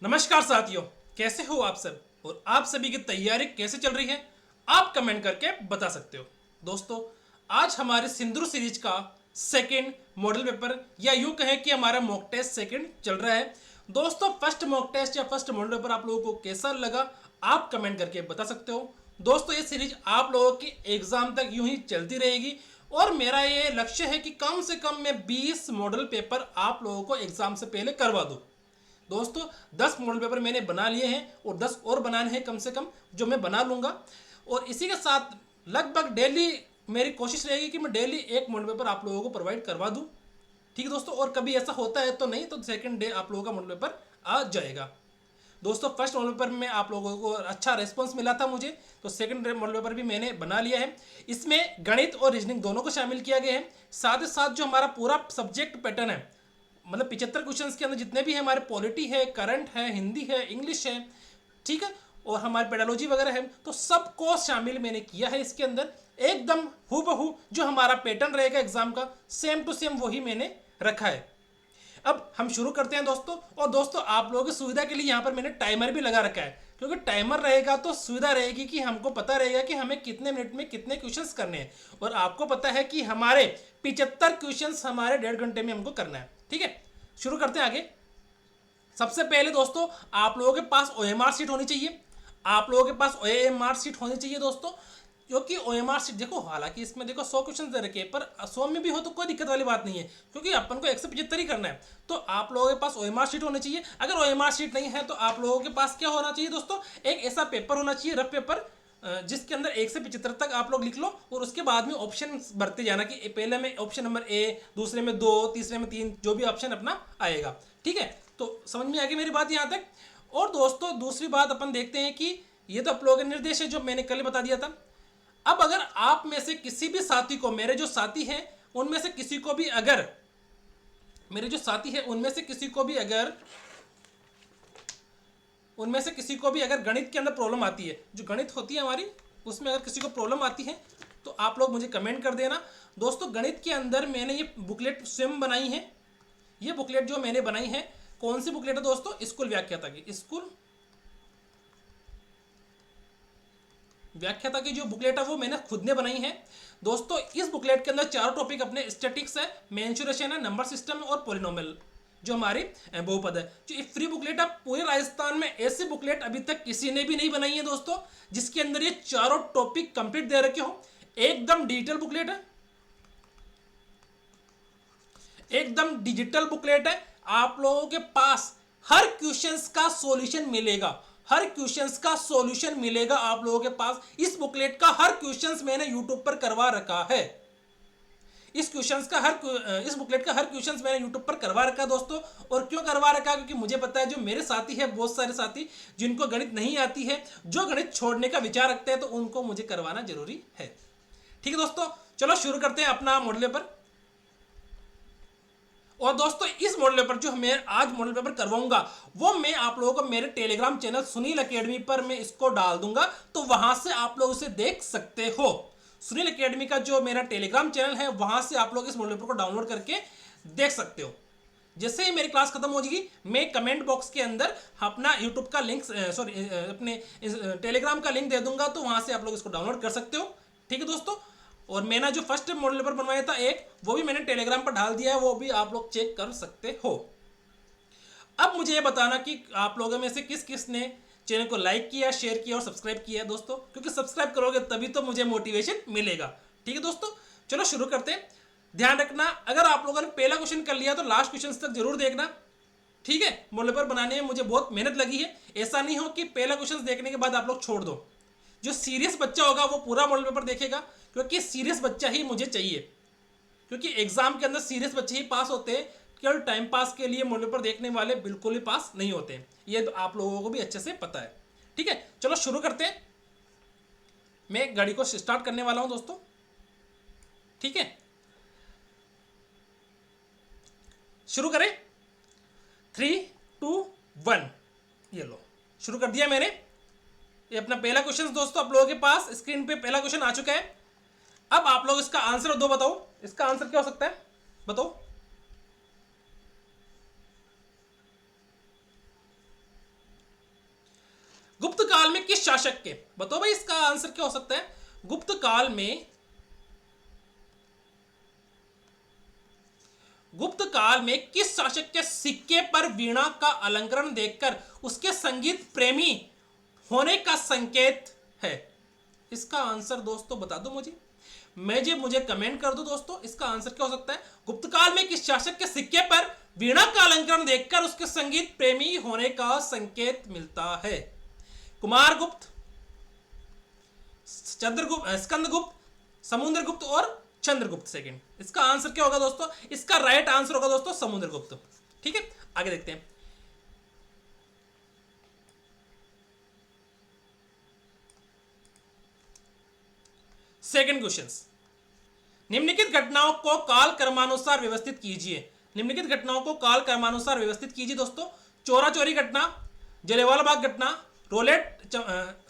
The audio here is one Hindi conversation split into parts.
नमस्कार साथियों, कैसे हो आप सब और आप सभी की तैयारी कैसे चल रही है? आप कमेंट करके बता सकते हो। दोस्तों, आज हमारे सिंदूर सीरीज का सेकंड मॉडल पेपर या यूं कहें कि हमारा मॉक टेस्ट सेकंड चल रहा है। दोस्तों, फर्स्ट मॉक टेस्ट या फर्स्ट मॉडल पेपर आप लोगों को कैसा लगा, आप कमेंट करके बता सकते हो। दोस्तों, ये सीरीज आप लोगों की एग्जाम तक यूं ही चलती रहेगी और मेरा ये लक्ष्य है कि कम से कम मैं 20 मॉडल पेपर आप लोगों को एग्जाम से पहले करवा दूं। दोस्तों, 10 मॉडल पेपर मैंने बना लिए हैं और 10 और बनाने हैं कम से कम, जो मैं बना लूँगा। और इसी के साथ लगभग डेली मेरी कोशिश रहेगी कि मैं डेली एक मॉडल पेपर आप लोगों को प्रोवाइड करवा दूँ। ठीक है दोस्तों, और कभी ऐसा होता है तो नहीं तो सेकंड डे आप लोगों का मॉडल पेपर आ जाएगा। दोस्तों, फर्स्ट मॉडल पेपर में आप लोगों को अच्छा रिस्पॉन्स मिला था मुझे, तो सेकंड मॉडल पेपर भी मैंने बना लिया है। इसमें गणित और रीजनिंग दोनों को शामिल किया गया है। साथ ही साथ जो हमारा पूरा सब्जेक्ट पैटर्न है, मतलब 75 क्वेश्चंस के अंदर जितने भी है, हमारे पॉलिटी है, करंट है, हिंदी है, इंग्लिश है, ठीक है, और हमारी पेडालॉजी वगैरह है, तो सबको शामिल मैंने किया है इसके अंदर। एकदम हूबहू जो हमारा पैटर्न रहेगा एग्जाम का, सेम टू सेम वही मैंने रखा है। अब हम शुरू करते हैं दोस्तों। और दोस्तों, आप लोगों की सुविधा के लिए यहाँ पर मैंने टाइमर भी लगा रखा है, क्योंकि टाइमर रहेगा तो सुविधा रहेगी कि हमको पता रहेगा कि हमें कितने मिनट में कितने क्वेश्चंस करने हैं। और आपको पता है कि हमारे 75 क्वेश्चंस हमारे 1.5 घंटे में हमको करना है। ठीक है, शुरू करते हैं आगे। सबसे पहले दोस्तों, आप लोगों के पास ओएमआर सीट होनी चाहिए। आप लोगों के पास ओएमआर सीट होनी चाहिए दोस्तों, क्योंकि ओएमआर सीट देखो, हालांकि इसमें देखो 100 क्वेश्चन दे रखे हैं, पर 100 में भी हो तो कोई दिक्कत वाली बात नहीं है, क्योंकि अपन को 175 ही करना है। तो आप लोगों के पास ओएमआर सीट होनी चाहिए। अगर ओएमआर सीट नहीं है तो आप लोगों के पास क्या होना चाहिए दोस्तों, एक ऐसा पेपर होना चाहिए, रफ पेपर, जिसके अंदर 1 से 75 तक आप लोग लिख लो और उसके बाद में ऑप्शन भरते जाना कि पहले में ऑप्शन नंबर ए, दूसरे में 2, तीसरे में 3, जो भी ऑप्शन अपना आएगा। ठीक है, तो समझ में आ गई मेरी बात यहाँ तक। और दोस्तों, दूसरी बात अपन देखते हैं कि ये तो आप लोगों के निर्देश है जो मैंने कल बता दिया था। अब अगर आप में से किसी भी साथी को, मेरे जो साथी हैं उनमें से किसी को भी अगर, मेरे जो साथी हैं उनमें से किसी को भी अगर गणित के अंदर प्रॉब्लम आती है, जो गणित होती है हमारी, उसमें अगर किसी को प्रॉब्लम आती है तो आप लोग मुझे कमेंट कर देना। दोस्तों, गणित के अंदर मैंने ये बुकलेट स्वयं बनाई है। ये बुकलेट जो मैंने बनाई है, कौन सी बुकलेट है दोस्तों, स्कूल व्याख्याता की, स्कूल व्याख्याता की जो बुकलेट है वो मैंने खुद ने बनाई है। दोस्तों, इस बुकलेट के अंदर 4 टॉपिक अपने स्टैटिक्स है, मेंसुरेशन है, नंबर सिस्टम है और पॉलिनोमियल, जो हमारी बहुपद है। जो ये फ्री बुकलेट है, पूरे राजस्थान में ऐसी बुकलेट अभी तक किसी ने भी नहीं बनाई है दोस्तों, जिसके अंदर ये चारों टॉपिक कंप्लीट दे रखे हो। एकदम डिजिटल बुकलेट है, एकदम डिजिटल बुकलेट है। आप लोगों के पास हर क्वेश्चंस का सॉल्यूशन मिलेगा, हर क्वेश्चंस का सॉल्यूशन मिलेगा आप लोगों के पास। इस बुकलेट का हर क्वेश्चंस मैंने यूट्यूब पर करवा रखा है। इस बुकलेट का हर क्वेश्चंस मैंने यूट्यूब पर करवा रखा है दोस्तों। और क्यों करवा रखा है, क्योंकि मुझे पता है जो मेरे साथी है, बहुत सारे साथी जिनको गणित नहीं आती है, जो गणित छोड़ने का विचार रखते हैं, तो उनको मुझे करवाना जरूरी है। ठीक है दोस्तों, चलो शुरू करते हैं अपना मॉडल पेपर। और दोस्तों, इस मॉडल पेपर जो मैं आज मॉडल पेपर करवाऊंगा, वो मैं आप लोगों को मेरे टेलीग्राम चैनल सुनील एकेडमी पर मैं इसको डाल दूंगा, तो वहां से आप लोग इसे देख सकते हो। सुनील एकेडमी का जो मेरा टेलीग्राम चैनल है, वहां से आप लोग इस मॉडल पेपर को डाउनलोड करके देख सकते हो। जैसे ही मेरी क्लास खत्म हो जाएगी, मैं कमेंट बॉक्स के अंदर अपना यूट्यूब का लिंक, अपने टेलीग्राम का लिंक दे दूंगा, तो वहां से आप लोग इसको डाउनलोड कर सकते हो। ठीक है दोस्तों, और मैंने जो फर्स्ट मॉडल पेपर बनवाया था एक, वो भी मैंने टेलीग्राम पर डाल दिया है, वो भी आप लोग चेक कर सकते हो। अब मुझे ये बताना कि आप लोगों में से किस किस ने चैनल को लाइक किया, शेयर किया और सब्सक्राइब किया है दोस्तों, क्योंकि सब्सक्राइब करोगे तभी तो मुझे मोटिवेशन मिलेगा। ठीक है दोस्तों, चलो शुरू करते हैं। ध्यान रखना, अगर आप लोगों ने पहला क्वेश्चन कर लिया तो लास्ट क्वेश्चन तक जरूर देखना। ठीक है, मॉडल पेपर बनाने में मुझे बहुत मेहनत लगी है। ऐसा नहीं हो कि पहला क्वेश्चन देखने के बाद आप लोग छोड़ दो। जो सीरियस बच्चा होगा वो पूरा मॉडल पेपर देखेगा, क्योंकि सीरियस बच्चा ही मुझे चाहिए, क्योंकि एग्जाम के अंदर सीरियस बच्चे ही पास होते हैं। केवल टाइम पास के लिए मॉडल पेपर देखने वाले बिल्कुल ही पास नहीं होते, ये तो आप लोगों को भी अच्छे से पता है। ठीक है, चलो शुरू करते हैं। मैं गाड़ी को स्टार्ट करने वाला हूं दोस्तों। ठीक है, शुरू करें। 3, 2, 1, ये लो, शुरू कर दिया मैंने। ये अपना पहला क्वेश्चन दोस्तों आप लोगों के पास स्क्रीन पे पहला क्वेश्चन आ चुका है। अब आप लोग इसका आंसर दो, बताओ इसका आंसर क्या हो सकता है, बताओ। किस शासक के, बताओ भाई इसका आंसर क्या हो सकता है। गुप्त काल में, गुप्त काल में किस शासक के सिक्के पर वीणा का अलंकरण देखकर उसके संगीत प्रेमी होने का संकेत है। इसका आंसर दोस्तों बता दो मुझे कमेंट कर दो दोस्तों, इसका आंसर क्या हो सकता है। गुप्त काल में किस शासक के सिक्के पर वीणा का अलंकरण देखकर उसके संगीत प्रेमी होने का संकेत मिलता है। कुमारगुप्त, चंद्रगुप्त, स्कंदगुप्त, समुद्रगुप्त और चंद्रगुप्त सेकंड। इसका आंसर क्या होगा दोस्तों, इसका राइट आंसर होगा दोस्तों समुद्रगुप्त। ठीक है, आगे देखते हैं। सेकंड क्वेश्चन, निम्नलिखित घटनाओं को काल क्रमानुसार व्यवस्थित कीजिए। निम्नलिखित घटनाओं को काल क्रमानुसार व्यवस्थित कीजिए दोस्तों। चोरा चोरी घटना, जलियांवाला बाग घटना, रोलेट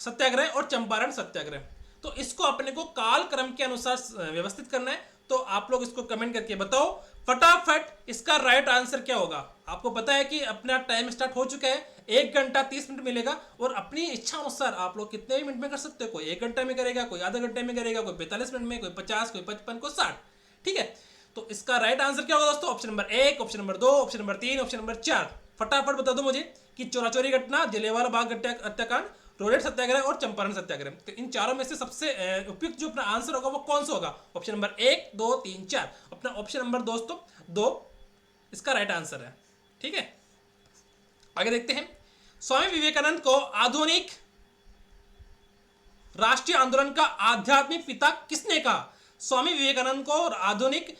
सत्याग्रह और चंपारण सत्याग्रह। तो इसको अपने को काल क्रम के अनुसार व्यवस्थित करना है। तो आप लोग इसको कमेंट करके बताओ फटाफट, इसका राइट आंसर क्या होगा। आपको पता है कि अपना टाइम स्टार्ट हो चुका है, 1 घंटा 30 मिनट मिलेगा और अपनी इच्छा अनुसार आप लोग कितने भी मिनट में कर सकते हो। कोई 1 घंटे में करेगा, कोई आधा घंटे में करेगा, कोई 45 मिनट में, कोई 50, कोई 55, कोई 60। ठीक है, तो इसका राइट आंसर क्या होगा दोस्तों, option number 1, option number 2, option number 3, option number 4। फटाफट बता दो मुझे कि चोरा चोरी घटना, जलियांवाला बाग हत्याकांड, रोलेट सत्याग्रह और चंपारण सत्याग्रह। तो इन चारों में से सबसे उपयुक्त जो अपना आंसर होगा वो कौन सा होगा। Option number 1, 2, 3, 4। अपना ऑप्शन नंबर दोस्तों 2 इसका राइट आंसर है। ठीक है, आगे देखते हैं। स्वामी विवेकानंद को आधुनिक राष्ट्रीय आंदोलन का आध्यात्मिक पिता किसने कहा। स्वामी विवेकानंद को आधुनिक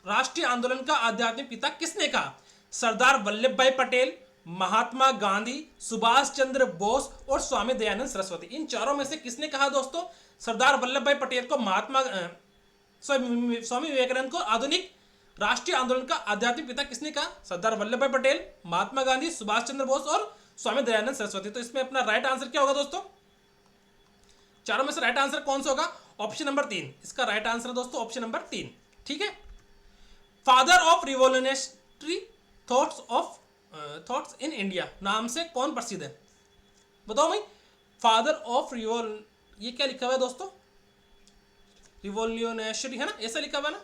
राष्ट्रीय आंदोलन का आध्यात्मिक पिता किसने कहा। सरदार वल्लभ भाई पटेल, महात्मा गांधी, सुभाष चंद्र बोस और स्वामी दयानंद सरस्वती। इन चारों में से किसने कहा दोस्तों। सरदार वल्लभ भाई पटेल को स्वामी विवेकानंद को आधुनिक राष्ट्रीय आंदोलन का आध्यात्मिक पिता किसने कहा। सरदार वल्लभ भाई पटेल, महात्मा गांधी, सुभाष चंद्र बोस और स्वामी दयानंद सरस्वती। तो इसमें अपना राइट आंसर क्या होगा दोस्तों, चारों में से राइट आंसर कौन सा होगा। ऑप्शन नंबर 3 इसका राइट आंसर है दोस्तों, ऑप्शन नंबर 3। ठीक है, father of revolutionary thoughts in India नाम से कौन प्रसिद्ध है। बताओ भाई, फादर ऑफ ये क्या लिखा हुआ है दोस्तों, रिवॉल्यूशनरी है ना, ऐसा लिखा हुआ है ना।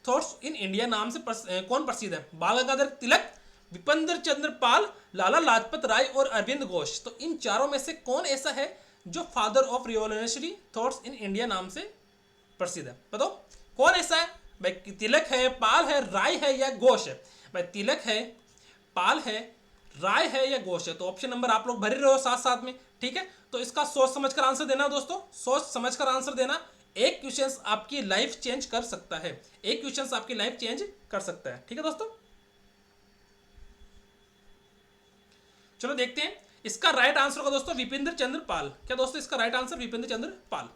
थॉट्स इन इंडिया नाम से कौन प्रसिद्ध है। बाल गंगाधर तिलक, विपिन चंद्र पाल, लाला लाजपत राय और अरविंद घोष। तो इन चारों में से कौन ऐसा है जो father of revolutionary thoughts in India नाम से प्रसिद्ध है। बताओ कौन ऐसा है भाई। तिलक है, पाल है, राय है या घोष है। भाई तिलक है, पाल है, राय है या घोष है। तो ऑप्शन नंबर आप लोग भर रहे हो साथ साथ में। ठीक है, तो इसका सोच समझकर आंसर देना दोस्तों, सोच समझकर आंसर देना। एक क्वेश्चन आपकी लाइफ चेंज कर सकता है, एक क्वेश्चन आपकी लाइफ चेंज कर सकता है। ठीक है दोस्तों, चलो देखते हैं। इसका राइट आंसर होगा दोस्तों विपिन चंद्र पाल। क्या दोस्तों इसका राइट आंसर विपिन चंद्र पाल।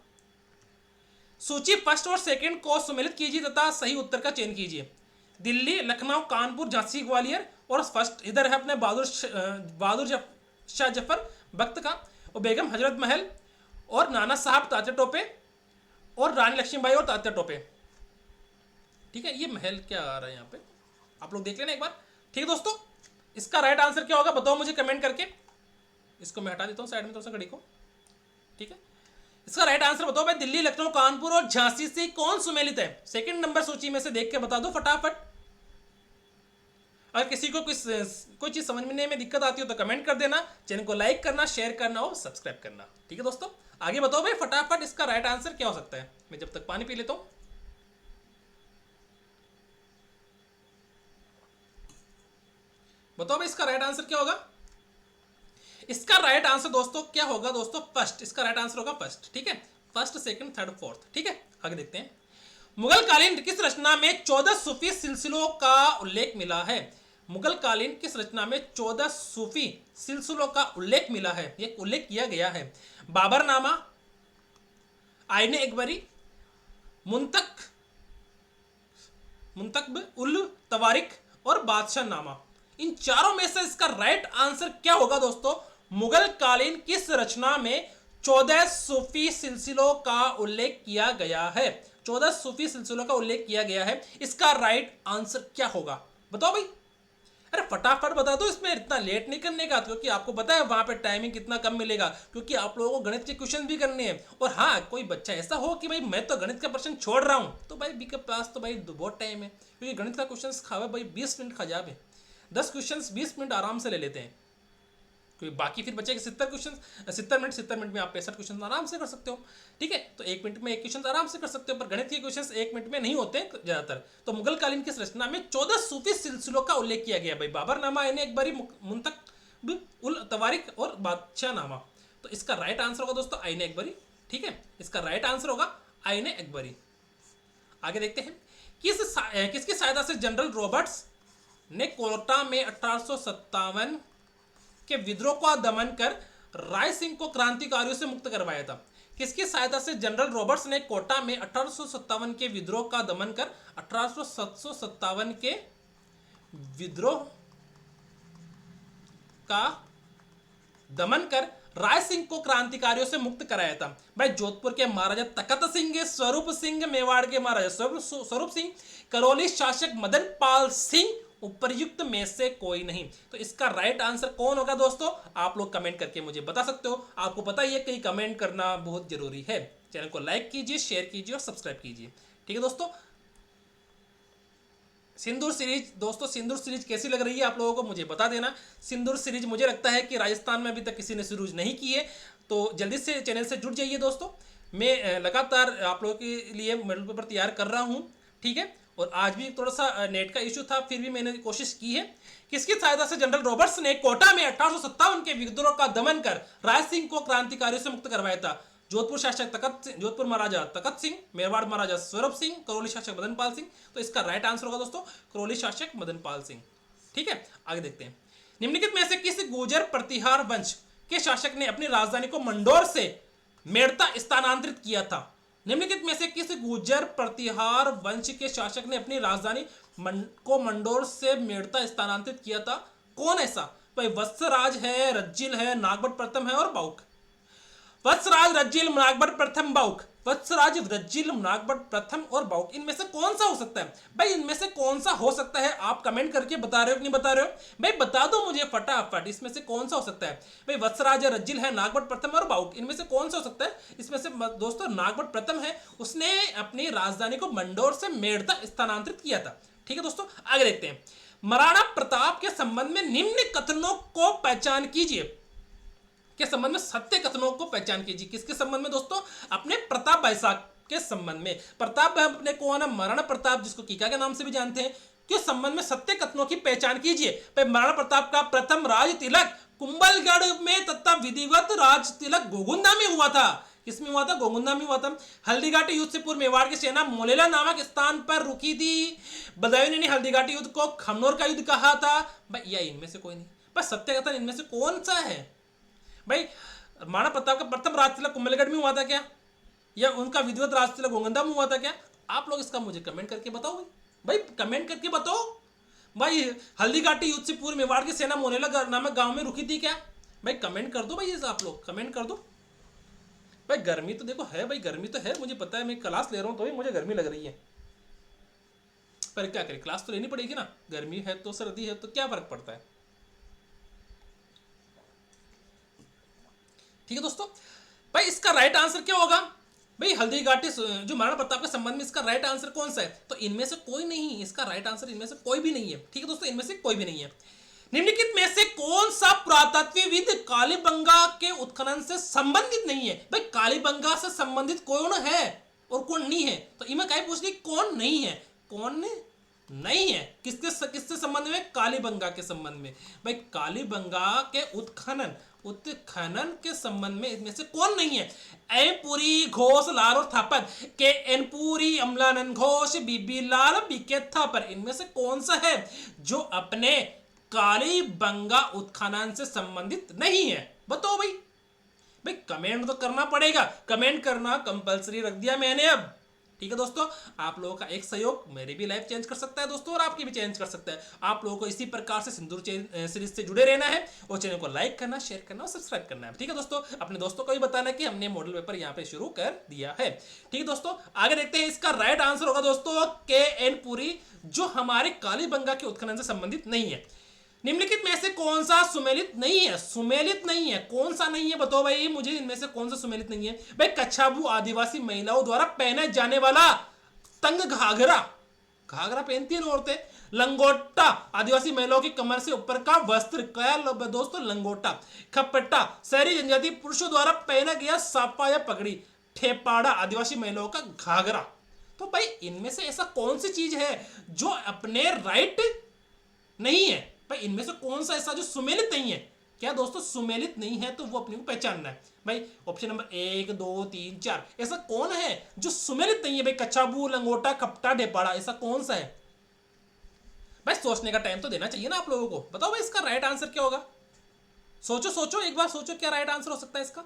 सूची फर्स्ट और सेकंड को सम्मिलित कीजिए तथा सही उत्तर का चयन कीजिए। दिल्ली, लखनऊ, कानपुर, झांसी, ग्वालियर और फर्स्ट इधर है अपने बहादुर शाह जफर बख्त का और बेगम हजरत महल और नाना साहब तात्या टोपे और रानी लक्ष्मीबाई और तात्या टोपे। ठीक है, ये महल क्या आ रहा है यहाँ पे, आप लोग देख लेना एक बार। ठीक है दोस्तों, इसका राइट आंसर क्या होगा बताओ मुझे कमेंट करके। इसको मैं हटा देता हूँ साइड में थोड़ा सा घड़ी को। ठीक है, इसका राइट आंसर बताओ भाई। दिल्ली, लखनऊ, कानपुर और झांसी से कौन सुमेलित है। सेकंड नंबर सूची में से देख के बता दो फटाफट। अगर किसी को कोई चीज समझने में दिक्कत आती हो तो कमेंट कर देना, चैनल को लाइक करना, शेयर करना और सब्सक्राइब करना। ठीक है दोस्तों, आगे बताओ भाई फटाफट इसका राइट आंसर क्या हो सकता है। मैं जब तक पानी पी लेता हूं। बताओ भाई इसका राइट आंसर क्या होगा। इसका राइट आंसर दोस्तों क्या होगा दोस्तों, फर्स्ट। इसका राइट आंसर होगा फर्स्ट। ठीक है, फर्स्ट, सेकंड, थर्ड, फोर्थ। ठीक है, आगे देखते हैं। मुगल कालीन किस रचना में 14 सूफी सिलसिलों का उल्लेख मिला है। मुगल कालीन किस रचना में 14 सूफी सिलसिलों का उल्लेख मिला है, ये उल्लेख किया गया है। बाबरनामा, आईने अकबरी, मुंतकब उल तवारिक और बादशाह नामा। इन चारों में से इसका राइट आंसर क्या होगा दोस्तों। मुगल कालीन किस रचना में 14 सूफी सिलसिलों का उल्लेख किया गया है। 14 सूफी सिलसिलों का उल्लेख किया गया है, इसका राइट आंसर क्या होगा बताओ भाई। अरे फटाफट बता दो, इसमें इतना लेट नहीं करने का, क्योंकि आपको पता है वहां पे टाइमिंग कितना कम मिलेगा, क्योंकि आप लोगों को गणित के क्वेश्चन भी करने हैं। और हाँ, कोई बच्चा ऐसा हो कि भाई मैं तो गणित का प्रश्न छोड़ रहा हूँ, तो भाई बी के पास तो भाई बहुत टाइम है, क्योंकि गणित का क्वेश्चन खावे भाई 20 मिनट खा जावे, 10 क्वेश्चन 20 मिनट आराम से ले लेते हैं, क्योंकि बाकी फिर बचे 70 क्वेश्चन, 70 मिनट में आप 65 क्वेश्चन आराम से कर सकते हो। ठीक है, तो 1 मिनट में 1 क्वेश्चन आराम से कर सकते हो, पर गणित के क्वेश्चन 1 मिनट में नहीं होते ज्यादातर। तो मुगल कालीन की रचना में 14 सूफी सिलसिलों का उल्लेख किया गया भाई, बाबरनामा, यानी अकबरी, मुंतक उल तवारिक और बादशाह नामा। तो इसका राइट आंसर होगा दोस्तों आईने अकबरी। ठीक है, इसका राइट आंसर होगा आईने अकबरी। आगे देखते हैं, किसकी सहायता से जनरल रॉबर्ट्स ने कोटा में 1857 के विद्रोह का दमन कर राय सिंह को क्रांतिकारियों से मुक्त करवाया था? किसकी सहायता से जनरल रॉबर्ट्स ने कोटा में 1857 के विद्रोह का दमन कर 1857 के विद्रोह का दमन कर राय सिंह को क्रांतिकारियों से मुक्त कराया था? भाई जोधपुर के महाराजा तखत सिंह, स्वरूप सिंह, मेवाड़ के महाराजा स्वरूप सिंह, करौली शासक मदन पाल सिंह, उपर्युक्त में से कोई नहीं। तो इसका राइट आंसर कौन होगा दोस्तों, आप लोग कमेंट करके मुझे बता सकते हो। आपको पता ही है कि कमेंट करना बहुत जरूरी है। चैनल को लाइक कीजिए, शेयर कीजिए और सब्सक्राइब कीजिए। ठीक है दोस्तों, सिंदूर सीरीज, दोस्तों सिंदूर सीरीज कैसी लग रही है आप लोगों को मुझे बता देना। सिंदूर सीरीज मुझे लगता है कि राजस्थान में अभी तक किसी ने शुरू नहीं की है, तो जल्दी से चैनल से जुड़ जाइए दोस्तों। मैं लगातार आप लोगों के लिए मॉडल पेपर तैयार कर रहा हूँ। ठीक है, और आज भी थोड़ा सा नेट का इशू था, फिर भी मैंने कोशिश की है। किसकी सहायता से जनरल रॉबर्ट्स ने कोटा में 1857 के विद्रोह का दमन कर राय सिंह को क्रांतिकारियों से मुक्त करवाया था? जोधपुर शासक जोधपुर महाराजा तखत सिंह, मेवाड़ महाराजा स्वरूप सिंह, करौली शासक मदन पाल सिंह। तो इसका राइट आंसर होगा दोस्तों करौली शासक मदन पाल सिंह। ठीक है, आगे देखते हैं, निम्नलिखित में से किस गुर्जर प्रतिहार वंश के शासक ने अपनी राजधानी को मंडोर से मेड़ता स्थानांतरित किया था? निम्नलिखित में से किस गुर्जर प्रतिहार वंश के शासक ने अपनी राजधानी को मंडोर से मेड़ता स्थानांतरित किया था? कौन ऐसा? भाई वत्सराज है, रज्जिल है, नागभट्ट प्रथम है और बाउक। वत्सराज, रज्जिल, नागभट्ट प्रथम, बाउक। वत्सराज, रज्जिल, नागभट्ट प्रथम और बाउक, इनमें से कौन सा हो सकता है? भाई इनमें से कौन सा हो सकता है, आप कमेंट करके बता रहे हो कि नहीं बता रहे हो? भाई बता दो मुझे फटाफट, इसमें से कौन सा हो सकता है? भाई वत्सराज, रज्जिल है, नागभट्ट प्रथम और बाउक, इनमें से कौन सा हो सकता है? इसमें से दोस्तों नागभट्ट प्रथम है, उसने अपनी राजधानी को मंडोर से मेड़ता स्थानांतरित किया था। ठीक है दोस्तों, आगे देखते हैं, महाराणा प्रताप के संबंध में निम्न कथनों को पहचान कीजिए। के संबंध में सत्य कथनों को पहचान कीजिए। किसके संबंध में दोस्तों? अपने प्रताप भाई साहब के संबंध में। प्रताप भाई अपने को ना महाराणा प्रताप, जिसको कीका के नाम से भी जानते हैं, के संबंध में सत्य कथनों की पहचान कीजिए। भाई महाराणा प्रताप का प्रथम राज तिलक कुंभलगढ़ में तथा विधिवत राज तिलक गोगुंदा में हुआ था। किसमें हुआ था? गोगुंदा में हुआ था। हल्दीघाटी युद्ध से पूर्व मेवाड़ की सेना मोलेला नामक स्थान पर रुकी थी। बदायूं ने हल्दीघाटी युद्ध को खमनोर का युद्ध कहा था। भाई या इनमें से कोई नहीं, बस सत्य कथन इनमें से कौन सा है? भाई महाराणा प्रताप का प्रथम राज तिलक कुंभलगढ़ में हुआ था क्या, या उनका विधिवत राज तिलक गोगुंदा में हुआ था क्या? आप लोग इसका मुझे कमेंट करके बताओ। भाई कमेंट करके बताओ। भाई हल्दीघाटी युद्ध से पूर्व मेवाड़ की सेना मोनेला नामक गांव में रुकी थी क्या? भाई कमेंट कर दो, भाई आप लोग कमेंट कर दो। भाई गर्मी तो देखो है, भाई गर्मी तो है, मुझे पता है, मैं क्लास ले रहा हूं तो भी मुझे गर्मी लग रही है, पर क्या करें, क्लास तो लेनी पड़ेगी ना। गर्मी है तो सर्दी है तो क्या फर्क पड़ता है। ठीक है दोस्तों, भाई इसका राइट आंसर क्या होगा? भाई हल्दीघाटी जो महाराणा प्रताप के संबंध में इसका राइट आंसर कौन सा है? तो इनमें से कोई नहीं, इसका राइट आंसर इनमें से कोई भी नहीं है। ठीक है दोस्तों, इनमें से कोई भी नहीं है। निम्नलिखित में से कौन सा पुरातत्वविद कालीबंगा के उत्खनन से संबंधित नहीं है? भाई कालीबंगा से संबंधित कौन है और कौन नहीं है? तो इनमें क्या पूछ ली, कौन नहीं है, कौन नहीं है, किसके किससे संबंध में? कालीबंगा के संबंध में। भाई कालीबंगा के उत्खनन के संबंध में इनमें से कौन नहीं है? एम पुरी घोष लाल थापर, के एन पुरी अमलानंद घोष, बीबी लाल, बीके थापर, इनमें से कौन सा है जो अपने कालीबंगा उत्खनन से संबंधित नहीं है? बताओ भाई। भाई कमेंट तो करना पड़ेगा, कमेंट करना कंपलसरी रख दिया मैंने अब। ठीक है दोस्तों, आप लोगों का एक सहयोग मेरी भी लाइफ चेंज कर सकता है दोस्तों, और आपकी भी चेंज कर सकता है। आप लोगों को इसी प्रकार से सिंदूर सीरीज से जुड़े रहना है और चैनल को लाइक करना, शेयर करना और सब्सक्राइब करना है। ठीक है दोस्तों, अपने दोस्तों को भी बताना कि हमने मॉडल पेपर यहाँ पे शुरू कर दिया है। ठीक है दोस्तों, आगे देखते हैं। इसका राइट आंसर होगा दोस्तों के एन पुरी, जो हमारे कालीबंगा के उत्खनन से संबंधित नहीं है। निम्नलिखित में से कौन सा सुमेलित नहीं है? सुमेलित नहीं है, कौन सा नहीं है बताओ भाई मुझे, इनमें से कौन सा सुमेलित नहीं है? भाई कच्छाबू आदिवासी महिलाओं द्वारा पहने जाने वाला तंग घाघरा, घाघरा पहनती है ना औरतें। लंगोटा आदिवासी महिलाओं की कमर से ऊपर का वस्त्र, क्या दोस्तों? लंगोटा। खपट्टा शहरी जनजाति पुरुषों द्वारा पहना गया सापा या पगड़ी। ठेपाड़ा आदिवासी महिलाओं का घाघरा। तो भाई इनमें से ऐसा कौन सी चीज है जो अपने राइट नहीं है? भाई इनमें से कौन सा ऐसा जो सुमेलित नहीं है? क्या दोस्तों सुमेलित नहीं है? तो वो अपने को पहचानना है भाई। ऑप्शन नंबर 1 2 3 4 ऐसा कौन है जो सुमेलित नहीं है? भाई कच्छाबू, लंगोटा, खपटा, ढेपाड़ा, ऐसा कौन सा है? भाई सोचने का टाइम तो देना चाहिए ना आप लोगों को। बताओ भाई इसका राइट आंसर क्या होगा? सोचो सोचो, एक बार सोचो क्या राइट आंसर हो सकता है इसका।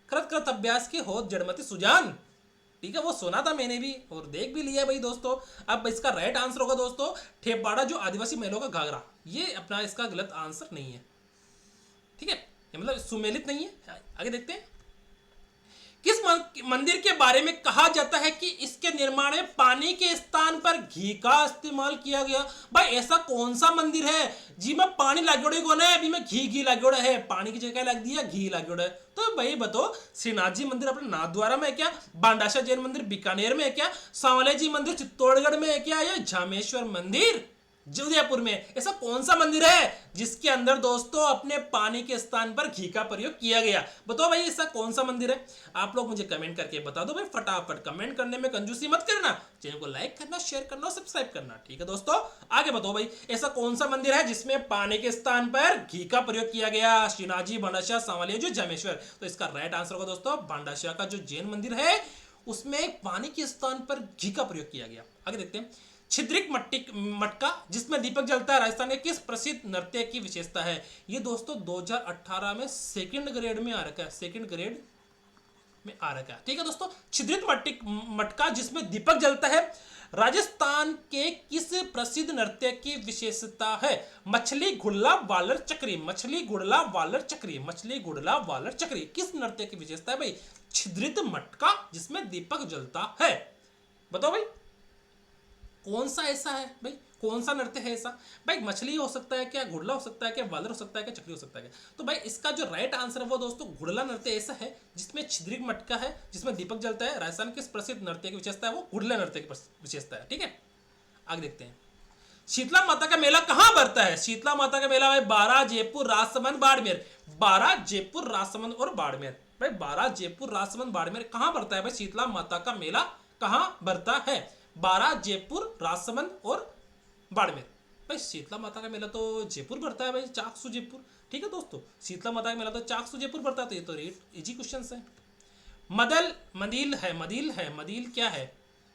कृत कृत अभ्यास की होत जड़मति सुजान, ठीक है, वो सुना था मैंने भी और देख भी लिया भाई दोस्तों। अब इसका राइट आंसर होगा दोस्तों ठेपाड़ा, जो आदिवासी महिलाओं का घाघरा। ये अपना इसका गलत आंसर नहीं है, ठीक है, मतलब सुमेलित नहीं है। आगे देखते हैं। किस मंदिर के बारे में कहा जाता है कि इसके निर्माण में पानी के स्थान पर घी का इस्तेमाल किया गया? भाई ऐसा कौन सा मंदिर है जी में पानी लागोड़े को ना अभी में घी लागोड़ा है? पानी की जगह लग दिया घी लागोड़ा है। तो भाई बताओ श्रीनाथ जी मंदिर अपने नाथद्वारा में है क्या? बांडाशा जैन मंदिर बीकानेर में है क्या? सांवले जी मंदिर चित्तौड़गढ़ में है क्या? या झामेश्वर मंदिर उदयपुर में? ऐसा कौन सा मंदिर है जिसके अंदर दोस्तों अपने पानी के स्थान पर घी का प्रयोग किया गया? बताओ भाई ऐसा कौन सा मंदिर है? आप लोग मुझे कमेंट करके बता दो भाई, फटाफट कमेंट करने में कंजूसी मत करना, चैनल को लाइक करना, शेयर करना और सब्सक्राइब करना, ठीक है दोस्तों। आगे बताओ भाई ऐसा कौन सा मंदिर है जिसमें पानी के स्थान पर घी का प्रयोग किया गया? श्रीनाथ जी, बांडाशाह, सांवलिया जो जामेश्वर। तो इसका राइट आंसर होगा दोस्तों बांडाशाह का जो जैन मंदिर है उसमें पानी के स्थान पर घी का प्रयोग किया गया। आगे देखते हैं। छिद्रिक मटका जिसमें दीपक जलता है राजस्थान के किस प्रसिद्ध नृत्य की विशेषता है? ये दोस्तों 2018 में सेकंड ग्रेड में आ रखा है, सेकंड ग्रेड में आ रखा है, ठीक है दोस्तों। छिद्रित मटका जिसमें दीपक जलता है राजस्थान के किस प्रसिद्ध नृत्य की विशेषता है? मछली गुड़ला वालर चक्री, मछली गुड़ला वालर चक्री, मछली गुड़ला वालर चक्री किस नृत्य की विशेषता है भाई? छिद्रित मटका जिसमें दीपक जलता है। बताओ भाई कौन सा ऐसा है भाई, कौन सा नृत्य है ऐसा? भाई मछली हो सकता है क्या, गुड़ला हो सकता है क्या, वालर हो सकता है क्या, चक्री हो सकता है क्या? तो भाई इसका जो राइट आंसर है वो दोस्तों गुड़ला नृत्य ऐसा है जिसमें छिद्रिक मटका है, जिसमें दीपक जलता है। राजस्थान के प्रसिद्ध नृत्य की विशेषता है वो गुड़ला नृत्य की विशेषता है, ठीक है। आगे देखते हैं। शीतला माता का मेला कहाँ भरता है? शीतला माता का मेला भाई बारां, जयपुर, राजसमंद, बाड़मेर। बारां, जयपुर, राजसमंद और बाड़मेर। भाई बारां, जयपुर, राजसमंद, बाड़मेर कहाँ भरता है भाई? शीतला माता का मेला कहाँ भरता है? बारां, जयपुर, राजसमंद और बाड़मेर। भाई शीतला माता का मेला तो जयपुर भरता है भाई, चाकसू जयपुर, ठीक है दोस्तों। शीतला माता का मेला तो चाकसू जयपुर भरता है, तो ये तो रेट इजी क्वेश्चन है। मदल मदील है, मदील है, मदील क्या है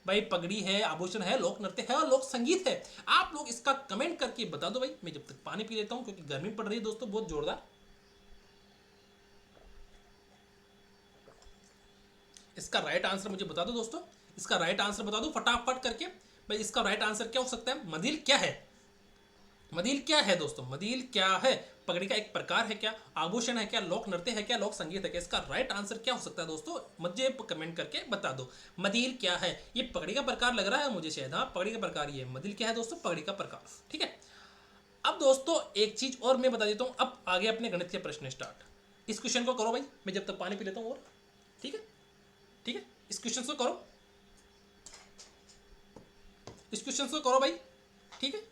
भाई? पगड़ी है, आभूषण है, लोक नृत्य है और लोक संगीत है। आप लोग इसका कमेंट करके बता दो भाई। मैं जब तक पानी पी लेता हूं क्योंकि गर्मी पड़ रही है दोस्तों बहुत जोरदार। इसका राइट आंसर मुझे बता दो दोस्तों, इसका राइट आंसर बता दो फटाफट करके भाई। इसका राइट आंसर क्या हो सकता है? मदील क्या है? मदील क्या है दोस्तों? मदील क्या है? पगड़ी का एक प्रकार है क्या? आभूषण है क्या? लोक नृत्य है क्या? लोक संगीत है क्या? इसका राइट आंसर क्या हो सकता है दोस्तों? मुझे कमेंट करके बता दो। मदील क्या है? ये पगड़ी का प्रकार लग रहा है मुझे शायद, हाँ पगड़ी का प्रकार ये है। मदील क्या है दोस्तों? पगड़ी का प्रकार, ठीक है। अब दोस्तों एक चीज और मैं बता देता हूँ। अब आगे अपने गणित के प्रश्न स्टार्ट। इस क्वेश्चन को करो भाई, मैं जब तक पानी पी लेता हूँ और, ठीक है, ठीक है। इस क्वेश्चन को करो, इस क्वेश्चन को करो भाई, ठीक है।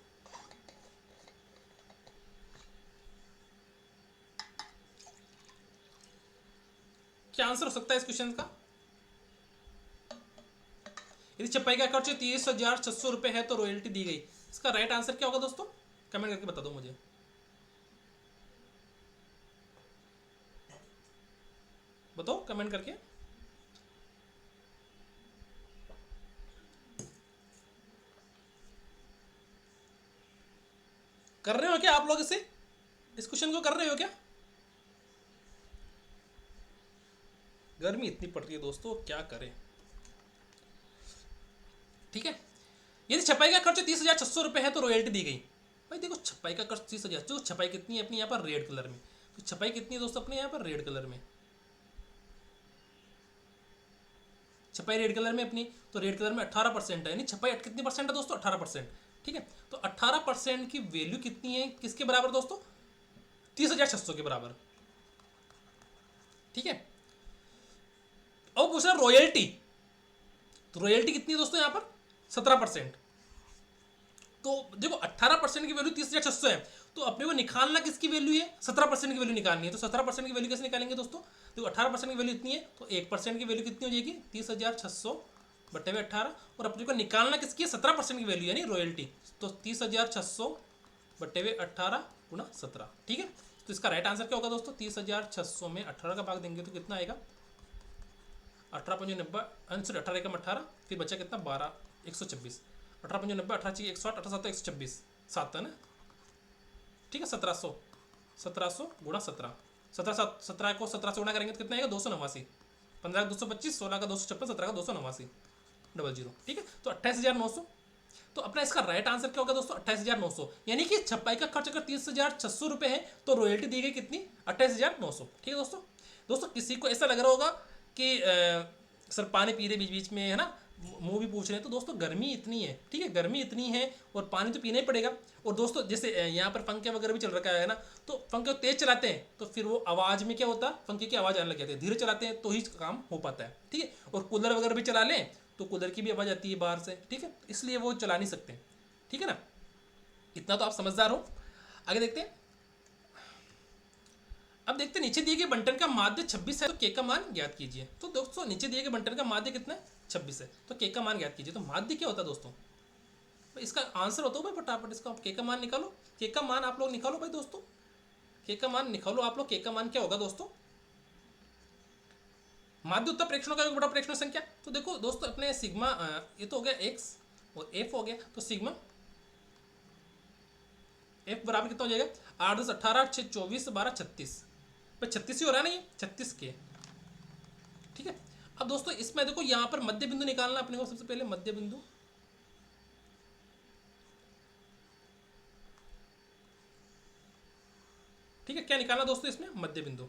क्या आंसर हो सकता है इस क्वेश्चन का? यदि छपाई का खर्च 30,600 रुपए है तो रॉयल्टी दी गई। इसका राइट आंसर क्या होगा दोस्तों? कमेंट करके बता दो मुझे। बताओ कमेंट करके। कर रहे हो क्या आप लोग इसे? इस क्वेश्चन को कर रहे हो क्या? गर्मी इतनी पड़ रही है दोस्तों, क्या करें, ठीक है। यदि छपाई का खर्च 30,600 रुपए है तो रॉयल्टी दी गई। भाई देखो छपाई का खर्च 30,000, जो छपाई कितनी है अपनी यहाँ पर रेड कलर में, तो छपाई कितनी है दोस्तों अपने यहाँ पर रेड कलर में, छपाई रेड कलर में अपनी, तो रेड कलर में 18% है, यानी छपाई कितनी परसेंट है दोस्तों? 18%। ठीक है, तो 18% की वैल्यू कितनी है, किसके बराबर दोस्तों, 30,600 के बराबर। ठीक है, अब पूछ रहा रॉयल्टी, तो रॉयल्टी कितनी है दोस्तों यहाँ पर 17%। तो देखो 18% की वैल्यू 30,600 है, तो अपने को निकालना किसकी वैल्यू है, 17% की वैल्यू निकालनी है। तो 17% की वैल्यू कैसे निकालेंगे दोस्तों, देखो 18% की वैल्यू इतनी है, तो 1% की वैल्यू कितनी हो जाएगी 30,600 बटे में 18, और अपने को निकालना किसकी है 17% की वैल्यू यानी रॉयल्टी। तो 30,600 बटे में 18 गुणा 17। ठीक है, तो इसका राइट आंसर क्या होगा दोस्तों, 30,600 में 18 का भाग देंगे तो कितना आएगा, 18×5 90, 18 एकम 18, फिर बचा कितना 12, 126, 18×5 18 चाहिए 160, 18 7 126, 7 है ना। ठीक है, 1700 गुणा 17, 17 को 17 से गुणा करेंगे तो कितना आएगा 289, 15 का 225, 16 का 256, 17 का 289, 00। ठीक है, तो 28,900। तो अपना इसका राइट आंसर क्या होगा दोस्तों, 28,900, यानी कि छपाई का खर्च अगर 30,600 रुपये है तो रॉयल्टी दी गई कितनी 28,900। ठीक है दोस्तों। दोस्तों किसी को ऐसा लग रहा होगा कि सर पानी पी रहे बीच बीच में है ना, मुंह भी पूछ रहे हैं, तो दोस्तों गर्मी इतनी है, ठीक है, गर्मी इतनी है और पानी तो पीना ही पड़ेगा। और दोस्तों जैसे यहाँ पर पंखे वगैरह भी चल रखा है ना, तो पंखे तेज चलाते हैं तो फिर वो आवाज़ में क्या होता है, पंखे की आवाज़ आने लग जाती है, धीरे चलाते हैं तो ही काम हो पाता है। ठीक है, और कूलर वगैरह भी चला लें तो कूलर की भी आवाज़ आती है बाहर से, ठीक है, इसलिए वो चला नहीं सकते। ठीक है ना, इतना तो आप समझदार हो। आगे देखते हैं। अब देखते हैं नीचे दिए गए बंटन का माध्य 26 है तो के का मान ज्ञात कीजिए। तो दोस्तों नीचे दिए गए बंटन का माध्य कितना है 26 है, तो के का मान ज्ञात कीजिए। तो माध्य क्या होता है दोस्तों, इसका आंसर होता है भाई फटाफट, इसका के का मान निकालो, के का मान आप लोग निकालो भाई दोस्तों, के का मान निकालो आप लोग, के का मान क्या होगा दोस्तों, माध्य उत्तर प्रेक्षणों का योग बटा प्रेक्षण संख्या। तो देखो दोस्तों अपने सिग्मा, ये तो हो गया एक्स और एफ हो गया, तो सिग्मा एफ बराबर कितना हो जाएगा 8 10 18 6 24 12 36, भाई 36 ही हो रहा है ना, ये 36 के। ठीक है, अब दोस्तों इसमें देखो यहाँ पर मध्य बिंदु निकालना अपने को, सबसे पहले मध्य बिंदु। ठीक है, क्या निकालना दोस्तों इसमें मध्य बिंदु।